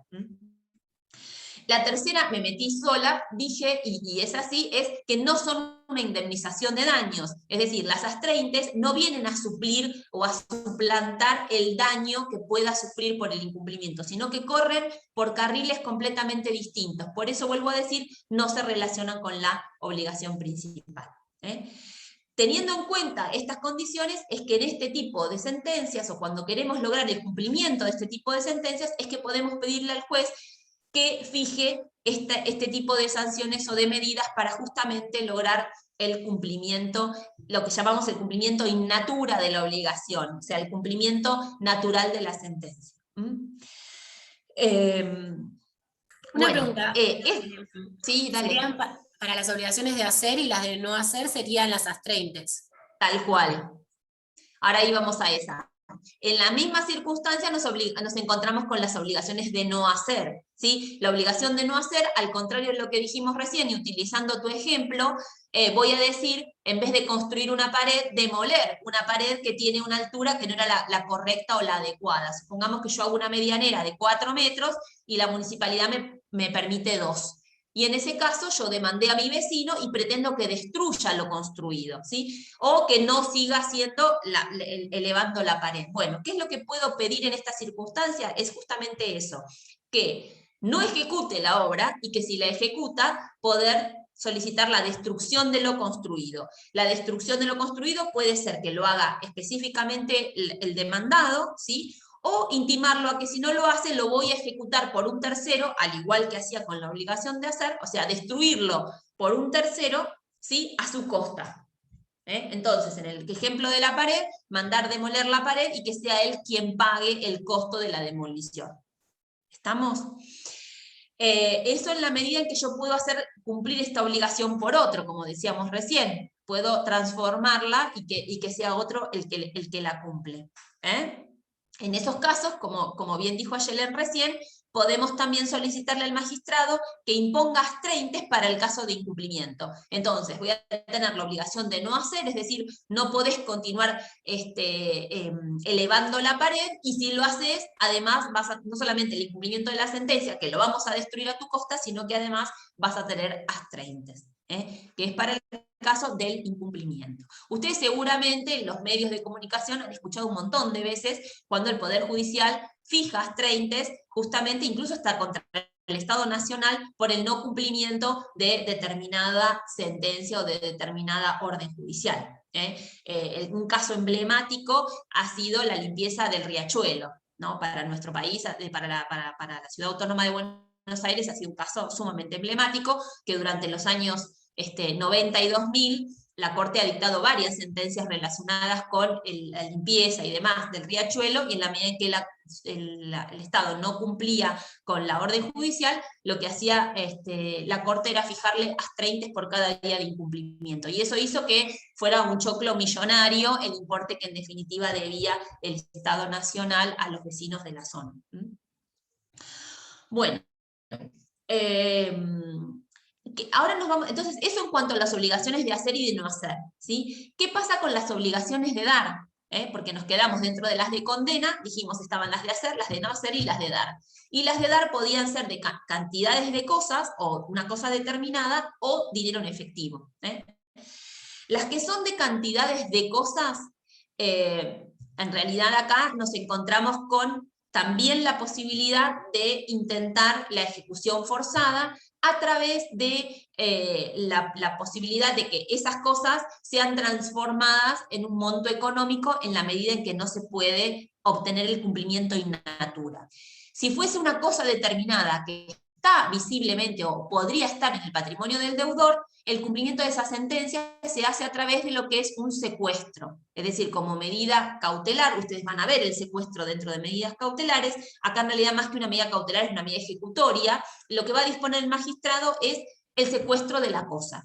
La tercera, me metí sola, dije, y es así, es que no son una indemnización de daños. Es decir, las astreintes no vienen a suplir o a suplantar el daño que pueda sufrir por el incumplimiento, sino que corren por carriles completamente distintos. Por eso, vuelvo a decir, no se relacionan con la obligación principal. Teniendo en cuenta estas condiciones, es que en este tipo de sentencias, o cuando queremos lograr el cumplimiento de este tipo de sentencias, es que podemos pedirle al juez que fije este tipo de sanciones o de medidas para justamente lograr el cumplimiento, lo que llamamos el cumplimiento in natura de la obligación, o sea, el cumplimiento natural de la sentencia. Una pregunta. Sí, dale. Para las obligaciones de hacer y las de no hacer serían las astreintes. Tal cual. Ahora íbamos a esa. En la misma circunstancia nos encontramos con las obligaciones de no hacer, ¿sí? La obligación de no hacer, al contrario de lo que dijimos recién, y utilizando tu ejemplo, voy a decir, en vez de construir una pared, demoler una pared que tiene una altura que no era la correcta o la adecuada. Supongamos que yo hago una medianera de 4 metros y la municipalidad me permite 2. y en ese caso yo demandé a mi vecino y pretendo que destruya lo construido, ¿sí? O que no siga haciendo elevando la pared. Bueno, ¿qué es lo que puedo pedir en esta circunstancia? Es justamente eso, que no ejecute la obra y que si la ejecuta, poder solicitar la destrucción de lo construido. La destrucción de lo construido puede ser que lo haga específicamente el demandado, ¿sí? O intimarlo a que si no lo hace, lo voy a ejecutar por un tercero, al igual que hacía con la obligación de hacer, o sea, destruirlo por un tercero, ¿sí? A su costa. Entonces, en el ejemplo de la pared, mandar demoler la pared y que sea él quien pague el costo de la demolición. ¿Estamos? Eso en la medida en que yo puedo hacer cumplir esta obligación por otro, como decíamos recién. Puedo transformarla y que sea otro el que la cumple. En esos casos, como bien dijo Ayelen recién, podemos también solicitarle al magistrado que imponga astreintes para el caso de incumplimiento. Entonces, voy a tener la obligación de no hacer, es decir, no podés continuar elevando la pared, y si lo haces, además, no solamente el incumplimiento de la sentencia, que lo vamos a destruir a tu costa, sino que además vas a tener astreintes, que es para el caso del incumplimiento. Ustedes seguramente en los medios de comunicación han escuchado un montón de veces cuando el Poder Judicial fija astreintes, justamente incluso está contra el Estado Nacional por el no cumplimiento de determinada sentencia o de determinada orden judicial. Un caso emblemático ha sido la limpieza del riachuelo, ¿no? Para nuestro país, para la Ciudad Autónoma de Buenos Aires ha sido un caso sumamente emblemático, que durante los años 90 y 2000, la Corte ha dictado varias sentencias relacionadas con la limpieza y demás del riachuelo, y en la medida en que el Estado no cumplía con la orden judicial, lo que hacía la Corte era fijarle astreintes por cada día de incumplimiento, y eso hizo que fuera un choclo millonario el importe que en definitiva debía el Estado Nacional a los vecinos de la zona. Bueno, ahora nos vamos, entonces, eso en cuanto a las obligaciones de hacer y de no hacer, ¿sí? ¿Qué pasa con las obligaciones de dar? Porque nos quedamos dentro de las de condena, dijimos estaban las de hacer, las de no hacer y las de dar. Y las de dar podían ser de cantidades de cosas, o una cosa determinada, o dinero en efectivo. Las que son de cantidades de cosas, en realidad acá nos encontramos con también la posibilidad de intentar la ejecución forzada a través de la posibilidad de que esas cosas sean transformadas en un monto económico en la medida en que no se puede obtener el cumplimiento in natura. Si fuese una cosa determinada que está visiblemente o podría estar en el patrimonio del deudor, el cumplimiento de esa sentencia se hace a través de lo que es un secuestro, es decir, como medida cautelar. Ustedes van a ver el secuestro dentro de medidas cautelares. Acá en realidad más que una medida cautelar es una medida ejecutoria. Lo que va a disponer el magistrado es el secuestro de la cosa,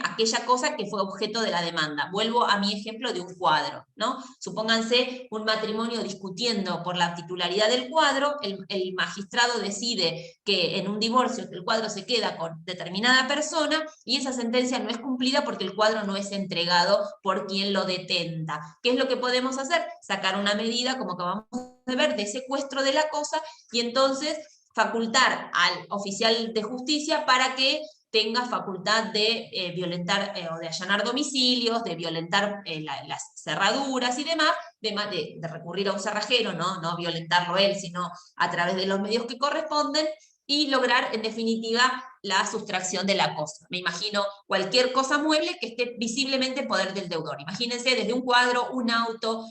aquella cosa que fue objeto de la demanda. Vuelvo a mi ejemplo de un cuadro, ¿no? Supónganse un matrimonio discutiendo por la titularidad del cuadro, el magistrado decide que en un divorcio el cuadro se queda con determinada persona, y esa sentencia no es cumplida porque el cuadro no es entregado por quien lo detenta. ¿Qué es lo que podemos hacer? Sacar una medida, como acabamos de ver, de secuestro de la cosa, y entonces facultar al oficial de justicia para que tenga facultad de violentar o de allanar domicilios, de violentar las cerraduras y demás, de recurrir a un cerrajero, no violentarlo él, sino a través de los medios que corresponden, y lograr, en definitiva, la sustracción de la cosa. Me imagino cualquier cosa mueble que esté visiblemente en poder del deudor. Imagínense desde un cuadro, un auto,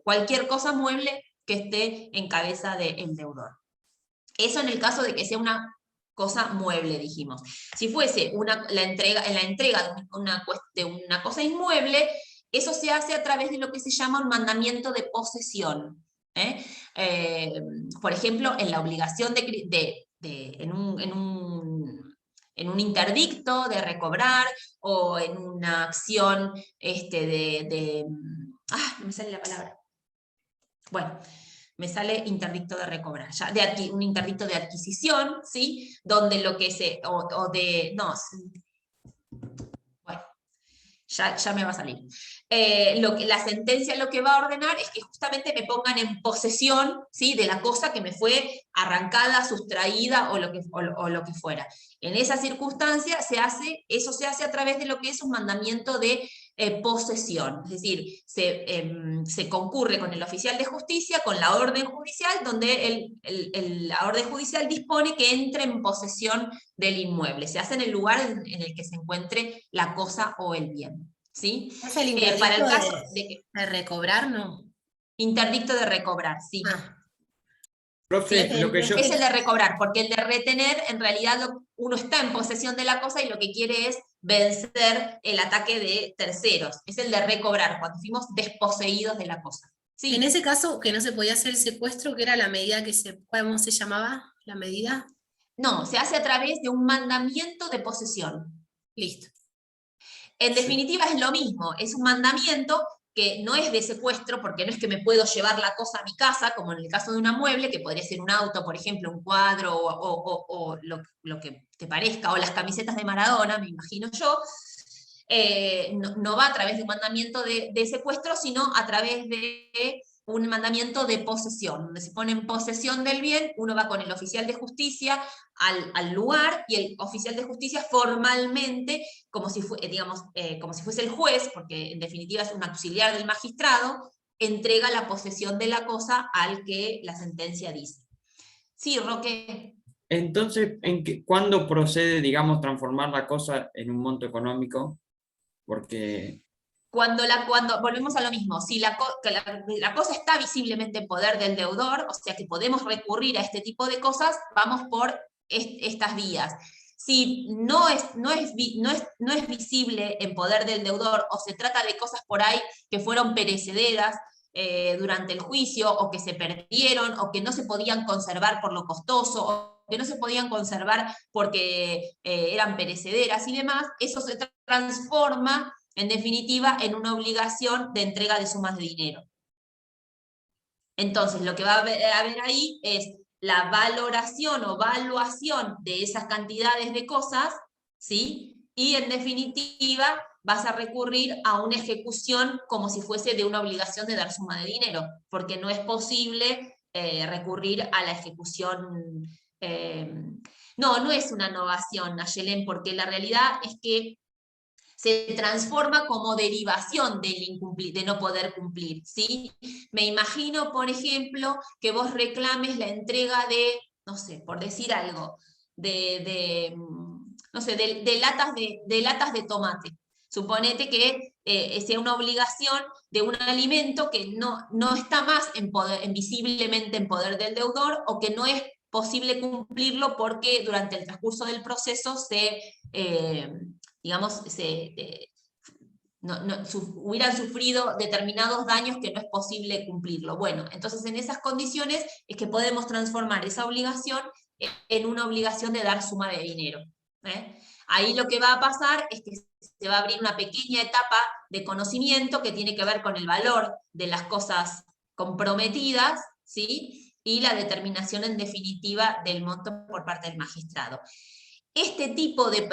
cualquier cosa mueble que esté en cabeza del deudor. Eso en el caso de que sea una cosa mueble, dijimos. Si fuese la entrega de una cosa inmueble, eso se hace a través de lo que se llama un mandamiento de posesión. Por ejemplo, en la obligación en un interdicto de recobrar, o en una acción no me sale la palabra. Bueno, me sale interdicto de recobrar, un interdicto de adquisición, ¿sí? Donde lo que bueno, Ya me va a salir. La sentencia lo que va a ordenar es que justamente me pongan en posesión, ¿sí?, de la cosa que me fue arrancada, sustraída o lo que fuera. En esa circunstancia eso se hace a través de lo que es un mandamiento de posesión. Es decir, se concurre con el oficial de justicia, con la orden judicial, donde la orden judicial dispone que entre en posesión del inmueble. Se hace en el lugar en el que se encuentre la cosa o el bien. ¿Sí? ¿Es el Para el interdicto caso de que, de recobrar, no? interdicto de recobrar, sí. Ah, sí, Profe, lo que yo... Es el de recobrar, porque el de retener, en realidad uno está en posesión de la cosa y lo que quiere es vencer el ataque de terceros. Es el de recobrar, cuando fuimos desposeídos de la cosa. Sí. En ese caso, que no se podía hacer el secuestro, que era la medida ¿cómo se llamaba la medida? No, se hace a través de un mandamiento de posesión. Listo. En definitiva es lo mismo, es un mandamiento que no es de secuestro, porque no es que me puedo llevar la cosa a mi casa, como en el caso de una mueble, que podría ser un auto, por ejemplo, un cuadro, o lo que te parezca, o las camisetas de Maradona, me imagino yo. No va a través de un mandamiento de secuestro, sino a través de un mandamiento de posesión, donde se pone en posesión del bien, uno va con el oficial de justicia al lugar, y el oficial de justicia formalmente, como si fuese el juez, porque en definitiva es un auxiliar del magistrado, entrega la posesión de la cosa al que la sentencia dice. Sí, Roque. Entonces, ¿cuándo procede, digamos, transformar la cosa en un monto económico? Porque... Cuando volvemos a lo mismo, si la cosa está visiblemente en poder del deudor, o sea que podemos recurrir a este tipo de cosas, vamos por estas vías. Si no es visible en poder del deudor, o se trata de cosas por ahí que fueron perecederas durante el juicio, o que se perdieron, o que no se podían conservar por lo costoso, o que no se podían conservar porque eran perecederas y demás, eso se transforma en definitiva en una obligación de entrega de sumas de dinero. Entonces, lo que va a haber ahí es la valoración o valuación de esas cantidades de cosas, ¿sí? Y en definitiva vas a recurrir a una ejecución como si fuese de una obligación de dar suma de dinero, porque no es posible recurrir a la ejecución. No es una novación, Nayelén, porque la realidad es que se transforma como derivación de no poder cumplir, ¿sí? Me imagino, por ejemplo, que vos reclames la entrega de, no sé, por decir algo, no sé, de latas de tomate. Suponete que sea una obligación de un alimento que no está más visiblemente en poder del deudor, o que no es posible cumplirlo porque durante el transcurso del proceso digamos, hubieran sufrido determinados daños que no es posible cumplirlo. Bueno, entonces en esas condiciones es que podemos transformar esa obligación en una obligación de dar suma de dinero. Ahí lo que va a pasar es que se va a abrir una pequeña etapa de conocimiento que tiene que ver con el valor de las cosas comprometidas, ¿sí? Y la determinación en definitiva del monto por parte del magistrado. Este tipo de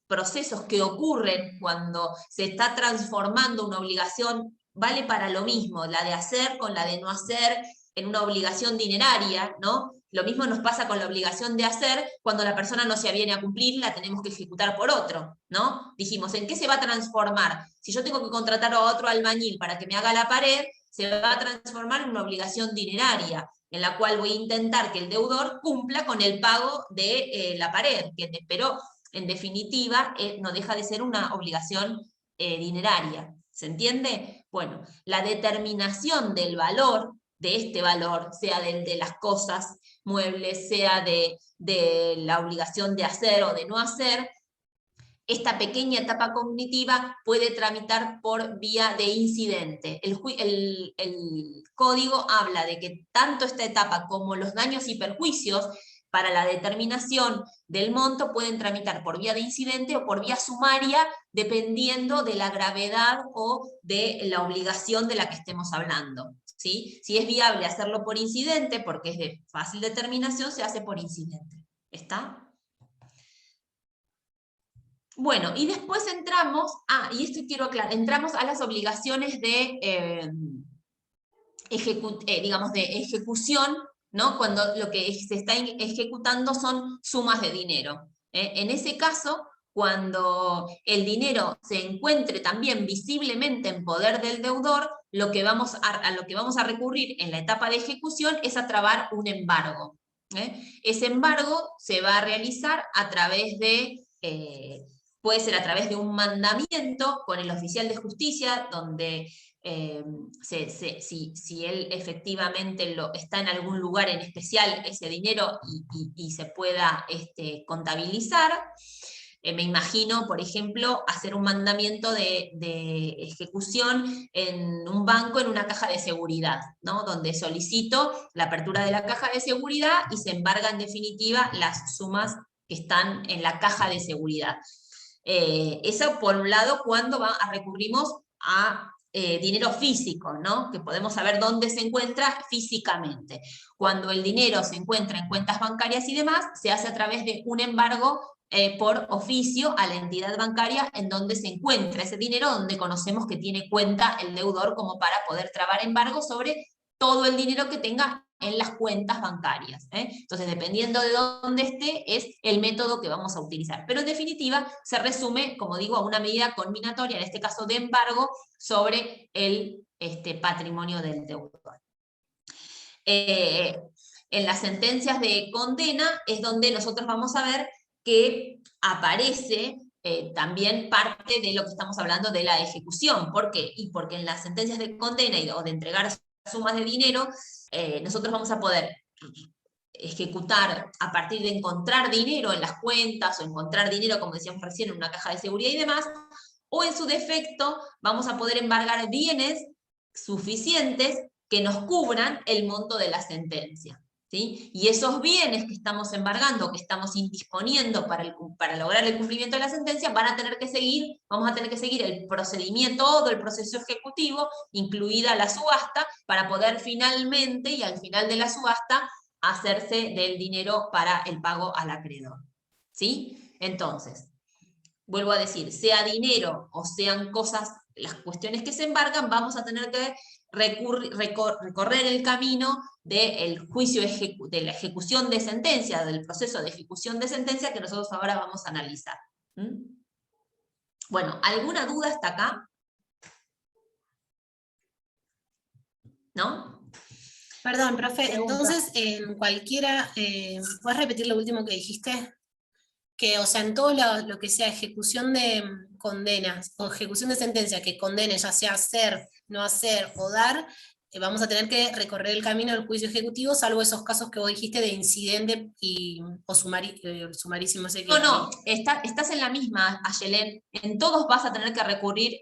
procesos que ocurren cuando se está transformando una obligación vale para lo mismo, la de hacer con la de no hacer, en una obligación dineraria, ¿no? Lo mismo nos pasa con la obligación de hacer cuando la persona no se viene a cumplir, la tenemos que ejecutar por otro, ¿no? Dijimos, ¿en qué se va a transformar? Si yo tengo que contratar a otro albañil para que me haga la pared, se va a transformar en una obligación dineraria, en la cual voy a intentar que el deudor cumpla con el pago de la pared, pero en definitiva no deja de ser una obligación dineraria. ¿Se entiende? Bueno, la determinación del valor, de este valor, sea del de las cosas muebles, sea de la obligación de hacer o de no hacer, esta pequeña etapa cognitiva puede tramitar por vía de incidente. El código habla de que tanto esta etapa como los daños y perjuicios para la determinación del monto pueden tramitar por vía de incidente o por vía sumaria, dependiendo de la gravedad o de la obligación de la que estemos hablando, ¿sí? Si es viable hacerlo por incidente, porque es de fácil determinación, se hace por incidente. ¿Está? Bueno, y después entramos, y esto quiero aclarar, entramos a las obligaciones de, digamos, de ejecución, ¿no? Cuando lo que se está ejecutando son sumas de dinero. En ese caso, cuando el dinero se encuentre también visiblemente en poder del deudor, a lo que vamos a recurrir en la etapa de ejecución es a trabar un embargo. Ese embargo se va a realizar a través de, puede ser a través de un mandamiento con el oficial de justicia, donde si él efectivamente está en algún lugar en especial ese dinero y se pueda contabilizar. Me imagino, por ejemplo, hacer un mandamiento de ejecución en un banco, en una caja de seguridad, ¿no? Donde solicito la apertura de la caja de seguridad y se embarga en definitiva las sumas que están en la caja de seguridad. Eso por un lado cuando recurrimos a dinero físico, ¿no? Que podemos saber dónde se encuentra físicamente. Cuando el dinero se encuentra en cuentas bancarias y demás, se hace a través de un embargo por oficio a la entidad bancaria en donde se encuentra ese dinero, donde conocemos que tiene cuenta el deudor como para poder trabar embargo sobre todo el dinero que tenga en las cuentas bancarias. Entonces, dependiendo de dónde esté, es el método que vamos a utilizar. Pero en definitiva, se resume, como digo, a una medida conminatoria, en este caso de embargo, sobre el patrimonio del deudor. En las sentencias de condena es donde nosotros vamos a ver que aparece también parte de lo que estamos hablando de la ejecución. ¿Por qué? Y porque en las sentencias de condena o de entregar sumas de dinero, nosotros vamos a poder ejecutar a partir de encontrar dinero en las cuentas o encontrar dinero, como decíamos recién, en una caja de seguridad y demás, o en su defecto vamos a poder embargar bienes suficientes que nos cubran el monto de la sentencia. ¿Sí? Y esos bienes que estamos embargando, que estamos indisponiendo para lograr el cumplimiento de la sentencia, vamos a tener que seguir el procedimiento, todo el proceso ejecutivo, incluida la subasta, para poder finalmente, y al final de la subasta, hacerse del dinero para el pago al acreedor. ¿Sí? Entonces, vuelvo a decir, sea dinero o sean cosas, las cuestiones que se embargan, vamos a tener que recorrer el camino del juicio, de la ejecución de sentencia, del proceso de ejecución de sentencia que nosotros ahora vamos a analizar. Bueno, ¿alguna duda hasta acá? ¿No? Perdón, profe, Pregunta. entonces en cualquiera, ¿puedes repetir lo último que dijiste? Que, o sea, en todo lo que sea ejecución de condenas o ejecución de sentencia que condene, ya sea hacer, no hacer o dar, vamos a tener que recorrer el camino del juicio ejecutivo, salvo esos casos que vos dijiste de incidente o sumarísimo. Ese que, No, estás en la misma, Ayelén. En todos vas a tener que recurrir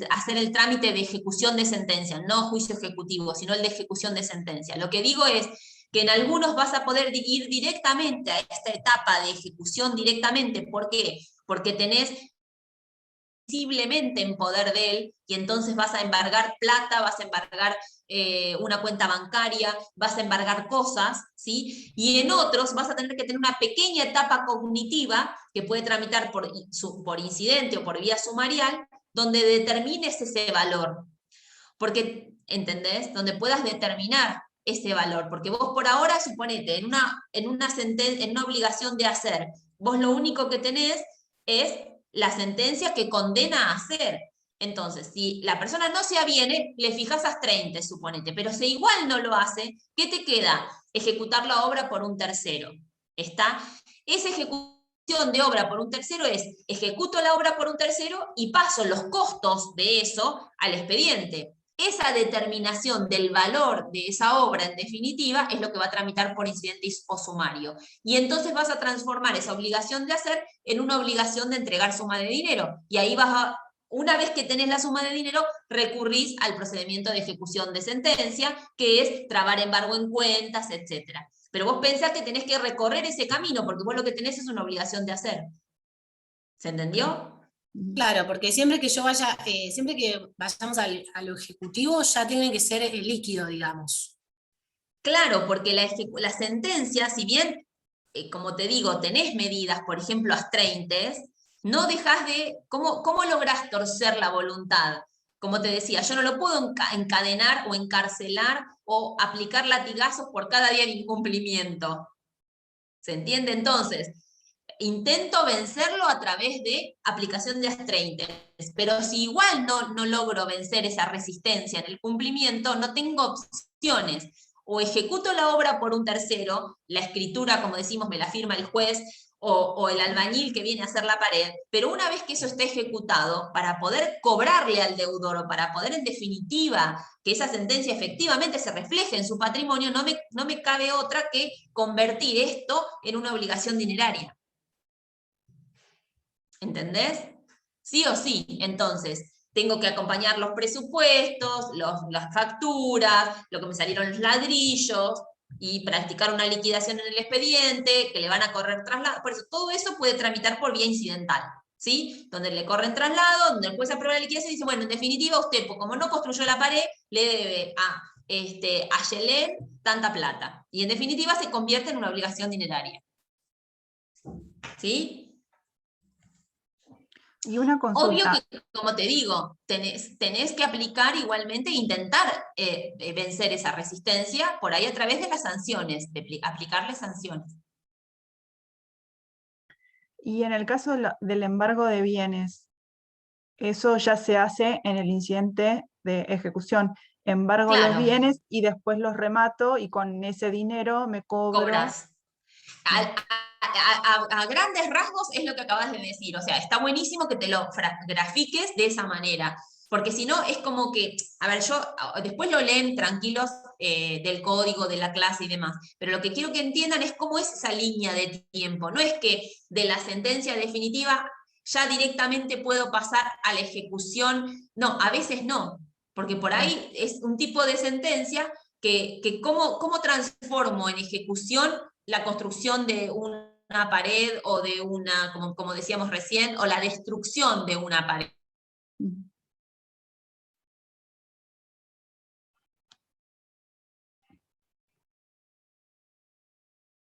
hacer el trámite de ejecución de sentencia, no juicio ejecutivo, sino el de ejecución de sentencia. Lo que digo es que en algunos vas a poder ir directamente a esta etapa de ejecución directamente. ¿Por qué? Porque tenés visiblemente en poder de él, y entonces vas a embargar plata, vas a embargar una cuenta bancaria, vas a embargar cosas, ¿sí? Y en otros vas a tener que tener una pequeña etapa cognitiva que puede tramitar por incidente o por vía sumarial, donde determines ese valor. Porque, ¿entendés? Donde puedas determinar ese valor, porque vos por ahora, suponete, en una obligación de hacer, vos lo único que tenés es la sentencia que condena a hacer. Entonces, si la persona no se aviene, le fijas a 30, suponete, pero si igual no lo hace, ¿qué te queda? Ejecutar la obra por un tercero. ¿Está? Esa ejecución de obra por un tercero es, ejecuto la obra por un tercero y paso los costos de eso al expediente. Esa determinación del valor de esa obra, en definitiva, es lo que va a tramitar por incidente o sumario. Y entonces vas a transformar esa obligación de hacer en una obligación de entregar suma de dinero. Y ahí una vez que tenés la suma de dinero, recurrís al procedimiento de ejecución de sentencia, que es trabar embargo en cuentas, etc. Pero vos pensás que tenés que recorrer ese camino, porque vos lo que tenés es una obligación de hacer. ¿Se entendió? claro, porque siempre que siempre que vayamos a lo ejecutivo, ya tiene que ser líquido, digamos. Claro, porque la sentencia, si bien, como te digo, tenés medidas, por ejemplo, as 30, No dejas de... ¿Cómo lográs torcer la voluntad? Como te decía, yo no lo puedo encadenar o encarcelar o aplicar latigazos por cada día de incumplimiento. ¿Se entiende? Entonces, intento vencerlo a través de aplicación de astraintes, pero si igual no logro vencer esa resistencia en el cumplimiento, no tengo opciones. O ejecuto la obra por un tercero, la escritura, como decimos, me la firma el juez, o el albañil que viene a hacer la pared, pero una vez que eso esté ejecutado, para poder cobrarle al deudor, o para poder en definitiva que esa sentencia efectivamente se refleje en su patrimonio, no me cabe otra que convertir esto en una obligación dineraria. ¿Entendés? Sí o sí. Entonces, tengo que acompañar los presupuestos, las facturas, lo que me salieron los ladrillos, y practicar una liquidación en el expediente, que le van a correr traslado. Por eso, todo eso puede tramitar por vía incidental, ¿sí? Donde le corren traslado, donde el juez aprueba la liquidación y dice, bueno, en definitiva, usted, pues, como no construyó la pared, le debe a Yelén tanta plata. Y en definitiva se convierte en una obligación dineraria. ¿Sí? Y una consulta. Obvio que, como te digo, tenés que aplicar igualmente, intentar vencer esa resistencia por ahí a través de las sanciones, de aplicarle sanciones. Y en el caso del embargo de bienes, eso ya se hace en el incidente de ejecución. Embargo Claro. los bienes y después los remato y con ese dinero me cobro. Cobras. A grandes rasgos es lo que acabas de decir, o sea, está buenísimo que te lo grafiques de esa manera, porque si no es como que, a ver, después lo leen tranquilos del código, de la clase y demás, pero lo que quiero que entiendan es cómo es esa línea de tiempo, no es que de la sentencia definitiva ya directamente puedo pasar a la ejecución, no, a veces no, porque por ahí es un tipo de sentencia que cómo transformo en ejecución la construcción de una pared o de una, como decíamos recién, o la destrucción de una pared.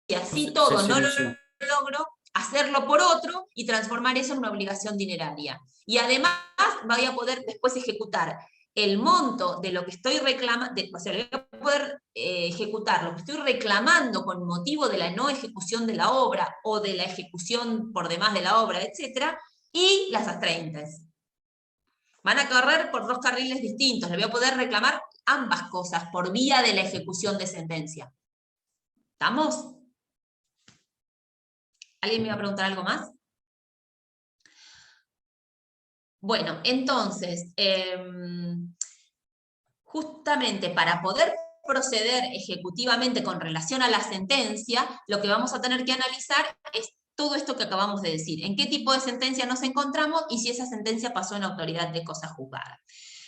Y así todo no lo logro, hacerlo por otro y transformar eso en una obligación dineraria. Y además voy a poder después ejecutar el monto de lo que estoy reclamando, o sea, voy a poder ejecutar lo que estoy reclamando con motivo de la no ejecución de la obra o de la ejecución por demás de la obra, etc. Y las astraintes. Van a correr por dos carriles distintos. Le voy a poder reclamar ambas cosas por vía de la ejecución de sentencia. ¿Estamos? ¿Alguien me va a preguntar algo más? Bueno, entonces, justamente para poder proceder ejecutivamente con relación a la sentencia, lo que vamos a tener que analizar es todo esto que acabamos de decir, en qué tipo de sentencia nos encontramos y si esa sentencia pasó en autoridad de cosa juzgada.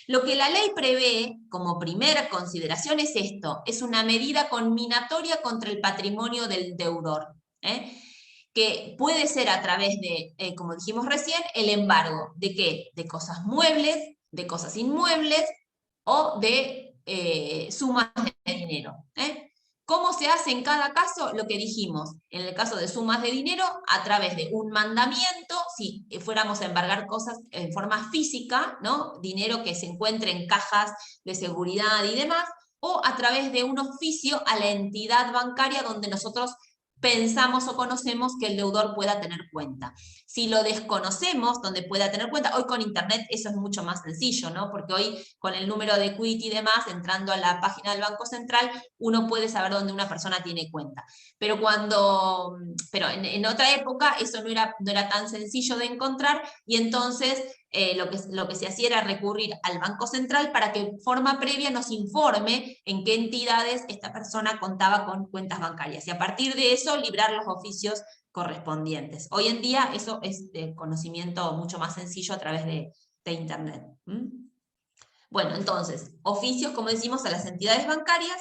Lo que la ley prevé como primera consideración es esto, es una medida conminatoria contra el patrimonio del deudor, que puede ser a través de, como dijimos recién, el embargo. ¿De qué? De cosas muebles, de cosas inmuebles o de sumas de dinero. ¿Cómo se hace en cada caso? Lo que dijimos, en el caso de sumas de dinero, a través de un mandamiento, si fuéramos a embargar cosas en forma física, ¿no? Dinero que se encuentre en cajas de seguridad y demás, o a través de un oficio a la entidad bancaria donde nosotros pensamos o conocemos que el deudor pueda tener cuenta. Si lo desconocemos, donde pueda tener cuenta, hoy con internet eso es mucho más sencillo, ¿no? Porque hoy con el número de quit y demás, entrando a la página del Banco Central, uno puede saber dónde una persona tiene cuenta. Pero en otra época eso no era tan sencillo de encontrar, y entonces lo que se hacía era recurrir al Banco Central para que de forma previa nos informe en qué entidades esta persona contaba con cuentas bancarias, y a partir de eso librar los oficios correspondientes. Hoy en día eso es de conocimiento mucho más sencillo a través de internet. Bueno, entonces, oficios, como decimos, a las entidades bancarias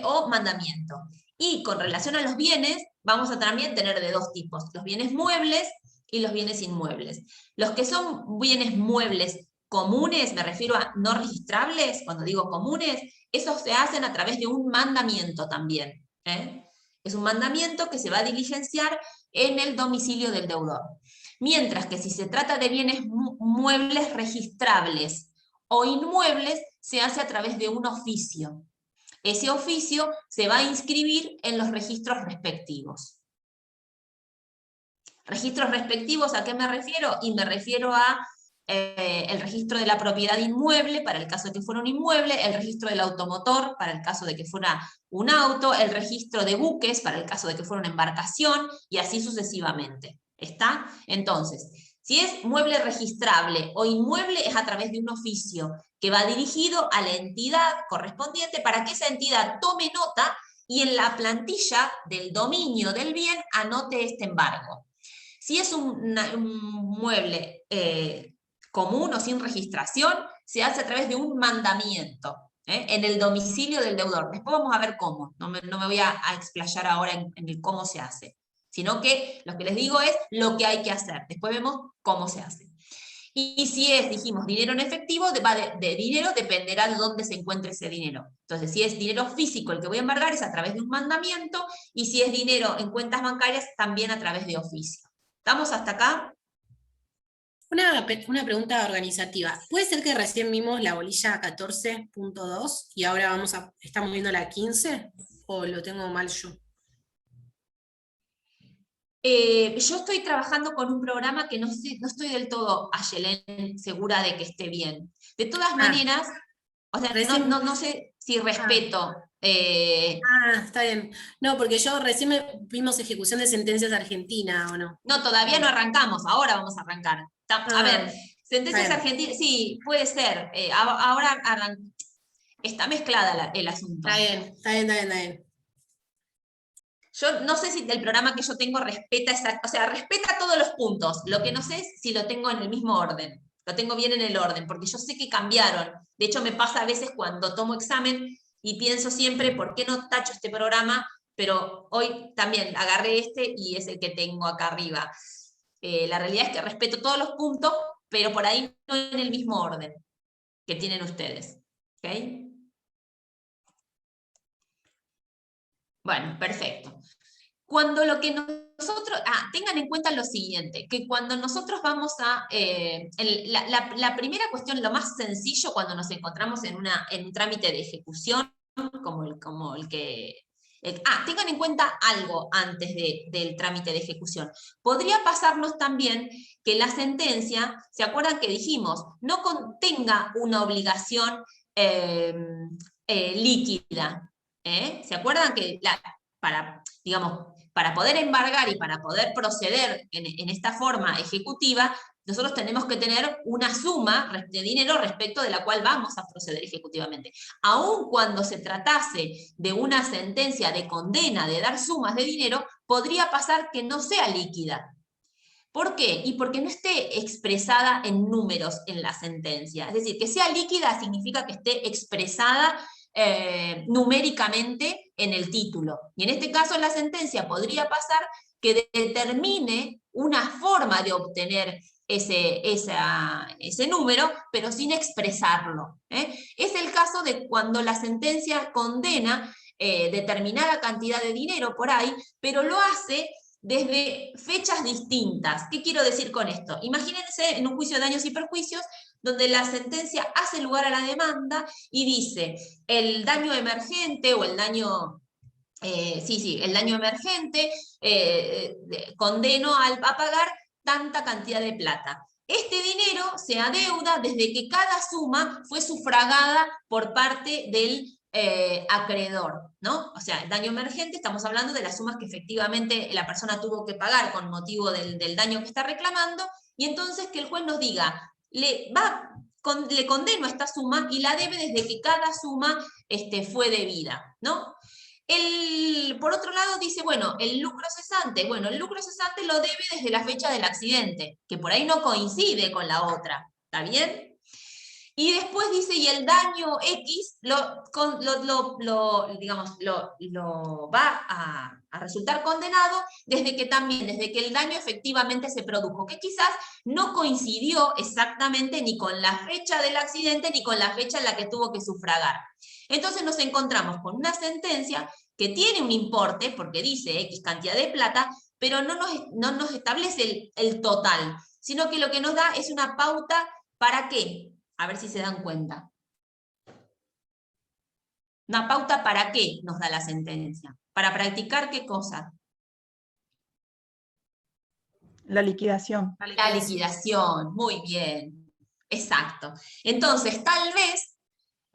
o mandamiento. Y con relación a los bienes, vamos a también tener de dos tipos, los bienes muebles y los bienes inmuebles. Los que son bienes muebles comunes, me refiero a no registrables, cuando digo comunes, esos se hacen a través de un mandamiento también. Es un mandamiento que se va a diligenciar en el domicilio del deudor. Mientras que si se trata de bienes muebles registrables o inmuebles, se hace a través de un oficio. Ese oficio se va a inscribir en los registros respectivos. Registros respectivos, ¿a qué me refiero? Y me refiero a el registro de la propiedad inmueble, para el caso de que fuera un inmueble, el registro del automotor, para el caso de que fuera un auto, el registro de buques, para el caso de que fuera una embarcación, y así sucesivamente. ¿Está? Entonces, si es mueble registrable o inmueble, es a través de un oficio que va dirigido a la entidad correspondiente para que esa entidad tome nota y en la plantilla del dominio del bien anote este embargo. Si es un mueble común o sin registración, se hace a través de un mandamiento en el domicilio del deudor. Después vamos a ver cómo, no me voy a explayar ahora en el cómo se hace, sino que lo que les digo es lo que hay que hacer. Después vemos cómo se hace. Y si es, dijimos, dinero en efectivo, de dinero dependerá de dónde se encuentre ese dinero. Entonces, si es dinero físico el que voy a embargar, es a través de un mandamiento, y si es dinero en cuentas bancarias, también a través de oficio. ¿Estamos hasta acá? Una pregunta organizativa. ¿Puede ser que recién vimos la bolilla 14.2 y ahora estamos viendo la 15? ¿O lo tengo mal yo? Yo estoy trabajando con un programa que no estoy del todo, Ayelén, segura de que esté bien. De todas maneras, o sea, no sé si respeto. Está bien. No, porque yo recién vimos ejecución de sentencias de Argentina, ¿o no? No, todavía no arrancamos, ahora vamos a arrancar. A ver, sentencias argentinas, sí, puede ser. Ahora está mezclada el asunto. Está bien. Yo no sé si el programa que yo tengo respeta respeta todos los puntos. Lo que no sé es si lo tengo en el mismo orden. Lo tengo bien en el orden, porque yo sé que cambiaron. De hecho, me pasa a veces cuando tomo examen y pienso siempre, ¿por qué no tacho este programa? Pero hoy también agarré este y es el que tengo acá arriba. La realidad es que respeto todos los puntos, pero por ahí no en el mismo orden que tienen ustedes. ¿Ok? Bueno, perfecto. Cuando lo que nosotros, tengan en cuenta lo siguiente, que cuando nosotros vamos a, la primera cuestión, lo más sencillo cuando nos encontramos en un trámite de ejecución, como el que, tengan en cuenta algo antes del trámite de ejecución. Podría pasarnos también que la sentencia, ¿se acuerdan que dijimos? No contenga una obligación líquida. ¿Se acuerdan que para poder embargar y para poder proceder en esta forma ejecutiva, nosotros tenemos que tener una suma de dinero respecto de la cual vamos a proceder ejecutivamente. Aun cuando se tratase de una sentencia de condena, de dar sumas de dinero, podría pasar que no sea líquida. ¿Por qué? Y porque no esté expresada en números en la sentencia. Es decir, que sea líquida significa que esté expresada numéricamente en el título. Y en este caso, en la sentencia podría pasar que determine una forma de obtener ese número, pero sin expresarlo. Es el caso de cuando la sentencia condena determinada cantidad de dinero por ahí, pero lo hace desde fechas distintas. ¿Qué quiero decir con esto? Imagínense en un juicio de daños y perjuicios donde la sentencia hace lugar a la demanda y dice el daño emergente o el daño, el daño emergente, condeno a pagar tanta cantidad de plata. Este dinero se adeuda desde que cada suma fue sufragada por parte del acreedor, ¿no? O sea, el daño emergente, estamos hablando de las sumas que efectivamente la persona tuvo que pagar con motivo del daño que está reclamando, y entonces que el juez nos diga, le condeno a esta suma y la debe desde que cada suma fue debida, ¿no? Por otro lado dice, bueno, el lucro cesante lo debe desde la fecha del accidente, que por ahí no coincide con la otra, ¿está bien? Y después dice, y el daño X lo va a resultar condenado desde que el daño efectivamente se produjo, que quizás no coincidió exactamente ni con la fecha del accidente ni con la fecha en la que tuvo que sufragar. Entonces nos encontramos con una sentencia que tiene un importe, porque dice X cantidad de plata, pero no nos establece el total, sino que lo que nos da es una pauta para qué. A ver si se dan cuenta. Una pauta para qué nos da la sentencia. ¿Para practicar qué cosa? La liquidación. La liquidación, muy bien. Exacto. Entonces, tal vez,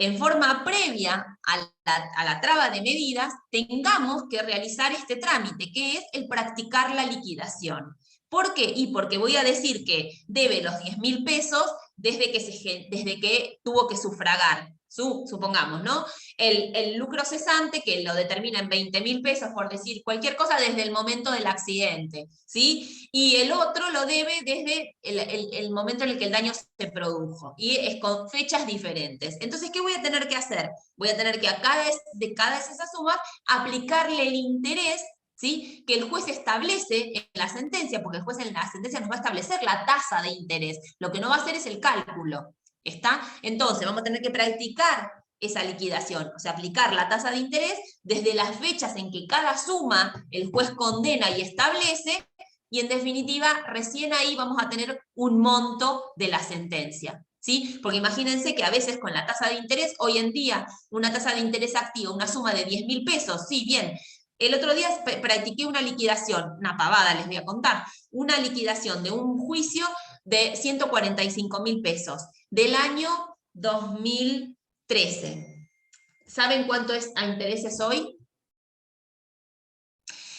en forma previa a la traba de medidas, tengamos que realizar este trámite, que es el practicar la liquidación. ¿Por qué? Y porque voy a decir que debe los 10.000 pesos desde que tuvo que sufragar, supongamos, ¿no? El lucro cesante, que lo determina en 20.000 pesos, por decir cualquier cosa, desde el momento del accidente, ¿sí? Y el otro lo debe desde el momento en el que el daño se produjo, y es con fechas diferentes. Entonces, ¿qué voy a tener que hacer? Voy a tener que a cada de esas sumas aplicarle el interés, ¿sí? Que el juez establece en la sentencia, porque el juez en la sentencia nos va a establecer la tasa de interés. Lo que no va a hacer es el cálculo. ¿Está? Entonces, vamos a tener que practicar esa liquidación, o sea, aplicar la tasa de interés desde las fechas en que cada suma el juez condena y establece, y en definitiva, recién ahí vamos a tener un monto de la sentencia. ¿Sí? Porque imagínense que a veces con la tasa de interés, hoy en día, una tasa de interés activa, una suma de 10.000 pesos, sí, bien. El otro día practiqué una liquidación, una pavada les voy a contar, una liquidación de un juicio de 145.000 pesos del año 2013. ¿Saben cuánto es a intereses hoy?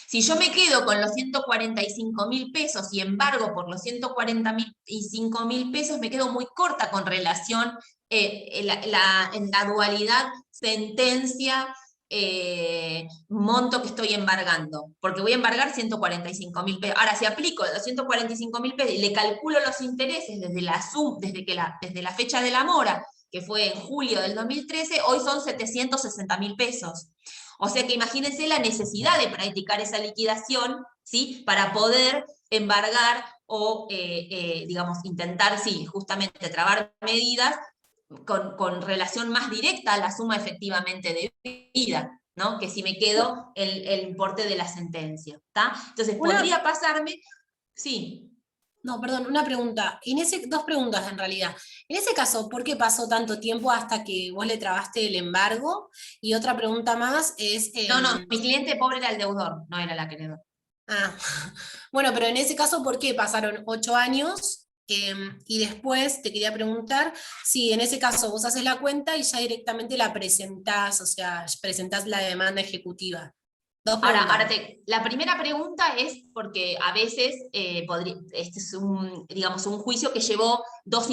Si yo me quedo con los 145.000 pesos y embargo por los 145.000 pesos, me quedo muy corta con relación en la dualidad sentencia, monto que estoy embargando, porque voy a embargar 145.000 pesos. Ahora, si aplico los 145.000 pesos y le calculo los intereses desde la fecha de la mora, que fue en julio del 2013, hoy son 760.000 pesos. O sea que imagínense la necesidad de practicar esa liquidación, ¿sí? Para poder embargar o, digamos, intentar, sí, justamente trabar medidas con relación más directa a la suma efectivamente debida, ¿no? Que si me quedo el importe de la sentencia, ¿está? Entonces, podría pasarme, sí. No, perdón, una pregunta. Dos preguntas en realidad. En ese caso, ¿por qué pasó tanto tiempo hasta que vos le trabaste el embargo? Y otra pregunta más es... No, mi cliente pobre era el deudor, no era el acreedor. Ah, bueno, pero en ese caso, ¿por qué pasaron 8 años? Y después te quería preguntar si en ese caso vos haces la cuenta y ya directamente la presentás, o sea, presentás la demanda ejecutiva. Ahora la primera pregunta es porque a veces este es digamos, un juicio que llevó 2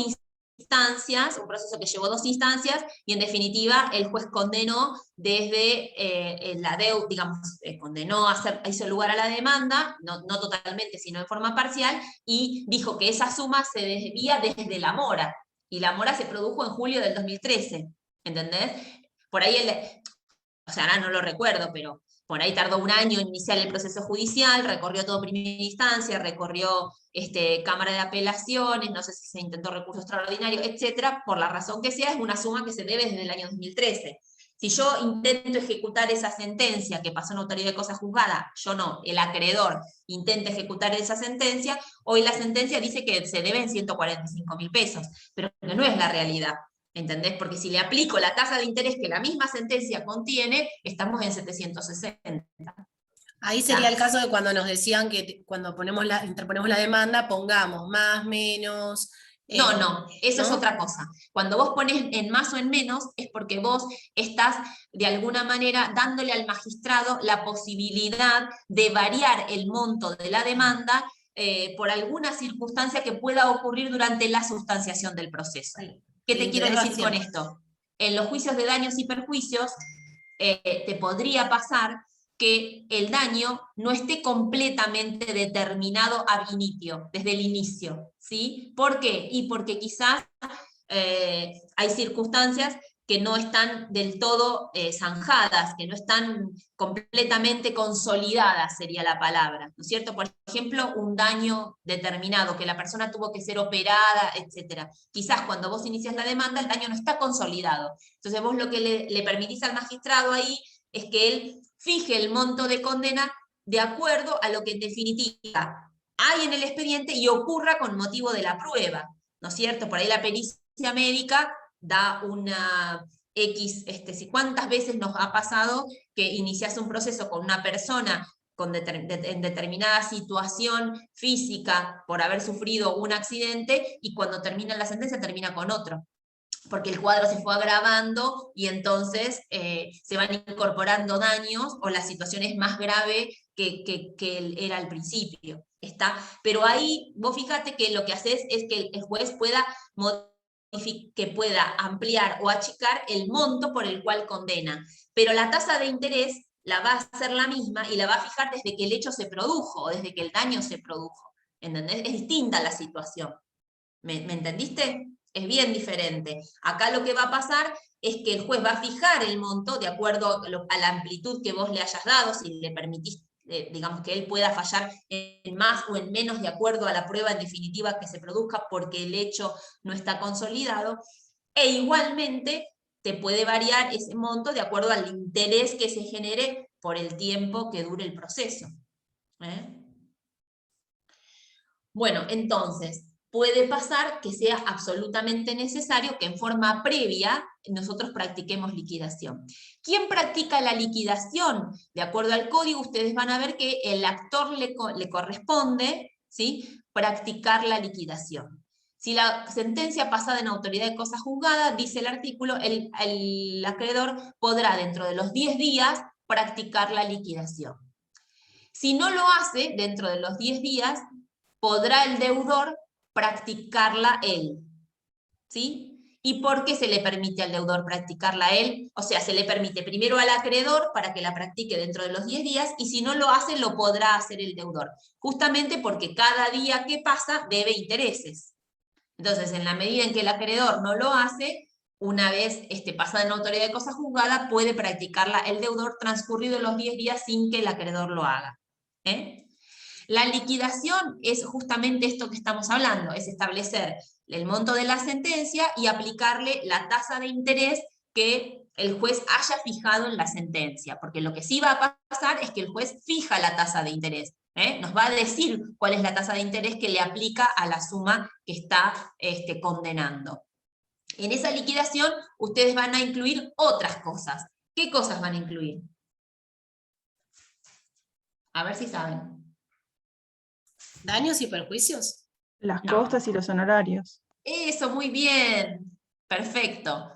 instancias, un proceso que llevó 2 instancias, y en definitiva el juez condenó desde la deuda, digamos, condenó, hizo lugar a la demanda, no totalmente, sino en forma parcial, y dijo que esa suma se debía desde la mora, y la mora se produjo en julio del 2013, ¿entendés? Por ahí o sea, ahora no lo recuerdo, pero por ahí tardó 1 año en iniciar el proceso judicial, recorrió todo primera instancia, recorrió Cámara de Apelaciones, no sé si se intentó recurso extraordinario, etcétera. Por la razón que sea, es una suma que se debe desde el año 2013. Si yo intento ejecutar esa sentencia que pasó en autoridad de cosa juzgada, yo no, el acreedor intenta ejecutar esa sentencia, hoy la sentencia dice que se deben 145.000 pesos, pero no es la realidad. ¿Entendés? Porque si le aplico la tasa de interés que la misma sentencia contiene, estamos en 760. Ahí sería el caso de cuando nos decían que cuando interponemos la demanda, pongamos más, menos... No, eso es otra cosa. Cuando vos pones en más o en menos, es porque vos estás, de alguna manera, dándole al magistrado la posibilidad de variar el monto de la demanda por alguna circunstancia que pueda ocurrir durante la sustanciación del proceso. ¿Qué te quiero decir con esto? En los juicios de daños y perjuicios, te podría pasar que el daño no esté completamente determinado ab initio, desde el inicio, ¿sí? ¿Por qué? Y porque quizás hay circunstancias que no están del todo zanjadas, que no están completamente consolidadas, sería la palabra, ¿no es cierto? Por ejemplo, un daño determinado, que la persona tuvo que ser operada, etc. Quizás cuando vos inicias la demanda, el daño no está consolidado. Entonces vos lo que le permitís al magistrado ahí es que él fije el monto de condena de acuerdo a lo que en definitiva hay en el expediente y ocurra con motivo de la prueba, ¿no es cierto? Por ahí la pericia médica da una X, si cuántas veces nos ha pasado que inicias un proceso con una persona en determinada situación física por haber sufrido un accidente y cuando termina la sentencia termina con otro, porque el cuadro se fue agravando y entonces se van incorporando daños o la situación es más grave que era al principio. ¿Está? Pero ahí vos fíjate que lo que haces es que el juez pueda ampliar o achicar el monto por el cual condena, pero la tasa de interés la va a hacer la misma y la va a fijar desde que el hecho se produjo o desde que el daño se produjo. ¿Entendés? Es distinta la situación. ¿Me entendiste? Es bien diferente. Acá lo que va a pasar es que el juez va a fijar el monto de acuerdo a la amplitud que vos le hayas dado, si le permitís, digamos, que él pueda fallar en más o en menos de acuerdo a la prueba en definitiva que se produzca porque el hecho no está consolidado, e igualmente te puede variar ese monto de acuerdo al interés que se genere por el tiempo que dure el proceso. Bueno, entonces, puede pasar que sea absolutamente necesario que en forma previa nosotros practiquemos liquidación. ¿Quién practica la liquidación? De acuerdo al código, ustedes van a ver que el actor le corresponde, ¿sí?, practicar la liquidación. Si la sentencia pasada en autoridad de cosa juzgada, dice el artículo, el acreedor podrá dentro de los 10 días practicar la liquidación. Si no lo hace dentro de los 10 días, podrá el deudor practicarla él, ¿sí? ¿Y por qué se le permite al deudor practicarla él? O sea, se le permite primero al acreedor para que la practique dentro de los 10 días, y si no lo hace, lo podrá hacer el deudor. Justamente porque cada día que pasa debe intereses. Entonces, en la medida en que el acreedor no lo hace, una vez pasada en autoridad de cosa juzgada, puede practicarla el deudor transcurridos los 10 días sin que el acreedor lo haga. La liquidación es justamente esto que estamos hablando, es establecer el monto de la sentencia y aplicarle la tasa de interés que el juez haya fijado en la sentencia, porque lo que sí va a pasar es que el juez fija la tasa de interés, nos va a decir cuál es la tasa de interés que le aplica a la suma que está condenando. En esa liquidación ustedes van a incluir otras cosas. ¿Qué cosas van a incluir? A ver si saben. ¿Daños y perjuicios? Las No. costas y los honorarios. Eso, muy bien. Perfecto.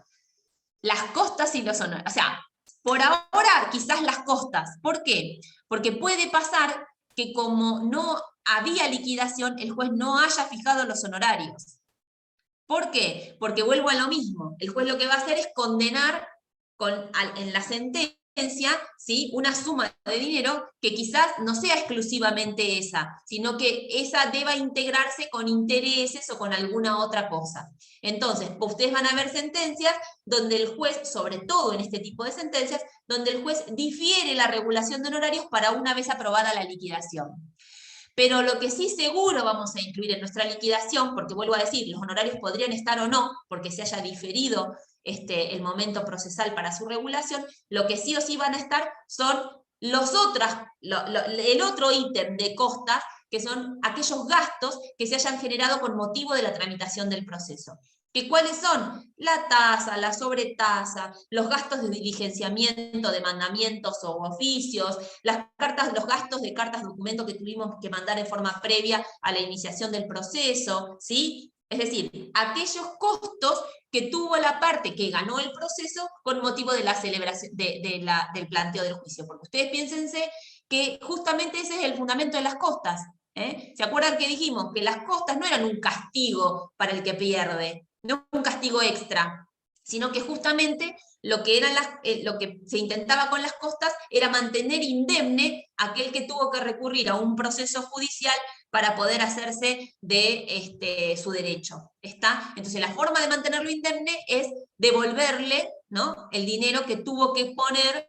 Las costas y los honorarios. O sea, por ahora quizás las costas. ¿Por qué? Porque puede pasar que como no había liquidación, el juez no haya fijado los honorarios. ¿Por qué? Porque vuelvo a lo mismo. El juez lo que va a hacer es condenar en la sentencia, ¿sí?, una suma de dinero que quizás no sea exclusivamente esa, sino que esa deba integrarse con intereses o con alguna otra cosa. Entonces, ustedes van a ver sentencias donde el juez, sobre todo en este tipo de sentencias, donde el juez difiere la regulación de honorarios para una vez aprobada la liquidación. Pero lo que sí seguro vamos a incluir en nuestra liquidación, porque vuelvo a decir, los honorarios podrían estar o no, porque se haya diferido el momento procesal para su regulación, lo que sí o sí van a estar son el otro ítem de costas, que son aquellos gastos que se hayan generado con motivo de la tramitación del proceso. ¿Que cuáles son? La tasa, la sobretasa, los gastos de diligenciamiento de mandamientos o oficios, los gastos de cartas documento que tuvimos que mandar en forma previa a la iniciación del proceso, ¿sí? Es decir, aquellos costos que tuvo la parte que ganó el proceso con motivo de la celebración del planteo del juicio. Porque ustedes piénsense que justamente ese es el fundamento de las costas. ¿Se acuerdan que dijimos que las costas no eran un castigo para el que pierde, no un castigo extra, sino que justamente lo que se intentaba con las costas era mantener indemne a aquel que tuvo que recurrir a un proceso judicial para poder hacerse de su derecho. ¿Está? Entonces la forma de mantenerlo indemne es devolverle, ¿no?, el dinero que tuvo que poner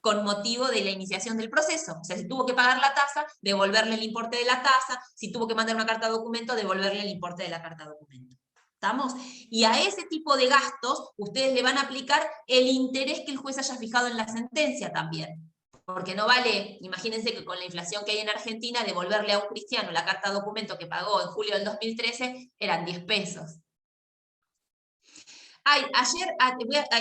con motivo de la iniciación del proceso. O sea, si tuvo que pagar la tasa, devolverle el importe de la tasa; si tuvo que mandar una carta de documento, devolverle el importe de la carta de documento. ¿Estamos? Y a ese tipo de gastos, ustedes le van a aplicar el interés que el juez haya fijado en la sentencia también. porque no vale, imagínense que con la inflación que hay en Argentina, devolverle a un cristiano la carta documento que pagó en julio del 2013 eran 10 pesos. Ay, ayer,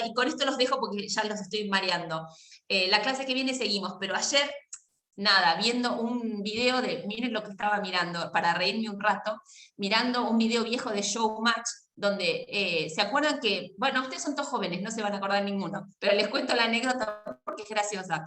y con esto los dejo porque ya los estoy mareando. La clase que viene seguimos, pero ayer, nada, viendo un video miren lo que estaba mirando, para reírme un rato, mirando un video viejo de Showmatch, donde, ¿se acuerdan que, bueno, ustedes son todos jóvenes, no se van a acordar ninguno, pero les cuento la anécdota porque es graciosa.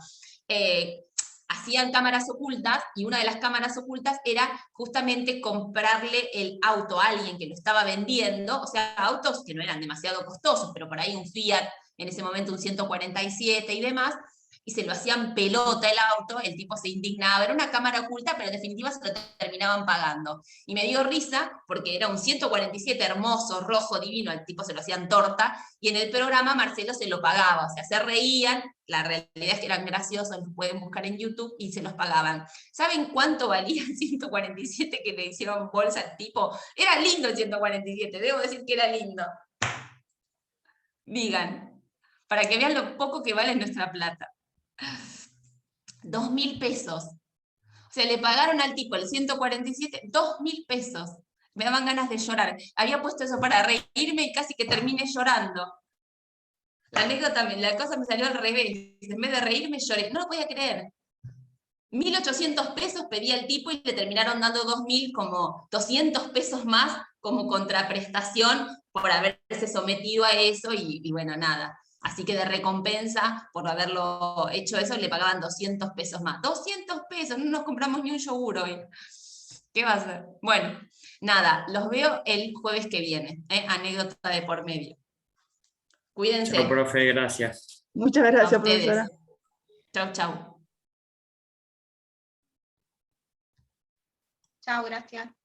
Hacían cámaras ocultas, y una de las cámaras ocultas era justamente comprarle el auto a alguien que lo estaba vendiendo, o sea, autos que no eran demasiado costosos, pero por ahí un Fiat, en ese momento un 147 y demás, y se lo hacían pelota el auto, el tipo se indignaba, era una cámara oculta, pero en definitiva se lo terminaban pagando. Y me dio risa, porque era un 147 hermoso, rojo, divino, al tipo se lo hacían torta, y en el programa Marcelo se lo pagaba, o sea, se reían, la realidad es que eran graciosos, los pueden buscar en YouTube, y se los pagaban. ¿Saben cuánto valía el 147 que le hicieron bolsa al tipo? Era lindo el 147, debo decir que era lindo. Digan, para que vean lo poco que vale nuestra plata. 2.000 pesos. O sea, le pagaron al tipo el 147, 2.000 pesos. Me daban ganas de llorar. Había puesto eso para reírme y casi que terminé llorando. La anécdota, la cosa me salió al revés. En vez de reírme, lloré. No lo podía creer. 1.800 pesos pedía el tipo y le terminaron dando 2.000, como 200 pesos más como contraprestación por haberse sometido a eso y bueno, nada. Así que de recompensa por haberlo hecho eso le pagaban 200 pesos más. 200 pesos, no nos compramos ni un yogur hoy. ¿Qué va a hacer? Bueno, nada, los veo el jueves que viene. Anécdota de por medio. Cuídense. Chao, profe, gracias. Muchas A gracias, ustedes. profesora. Chau, chau. Chao, gracias.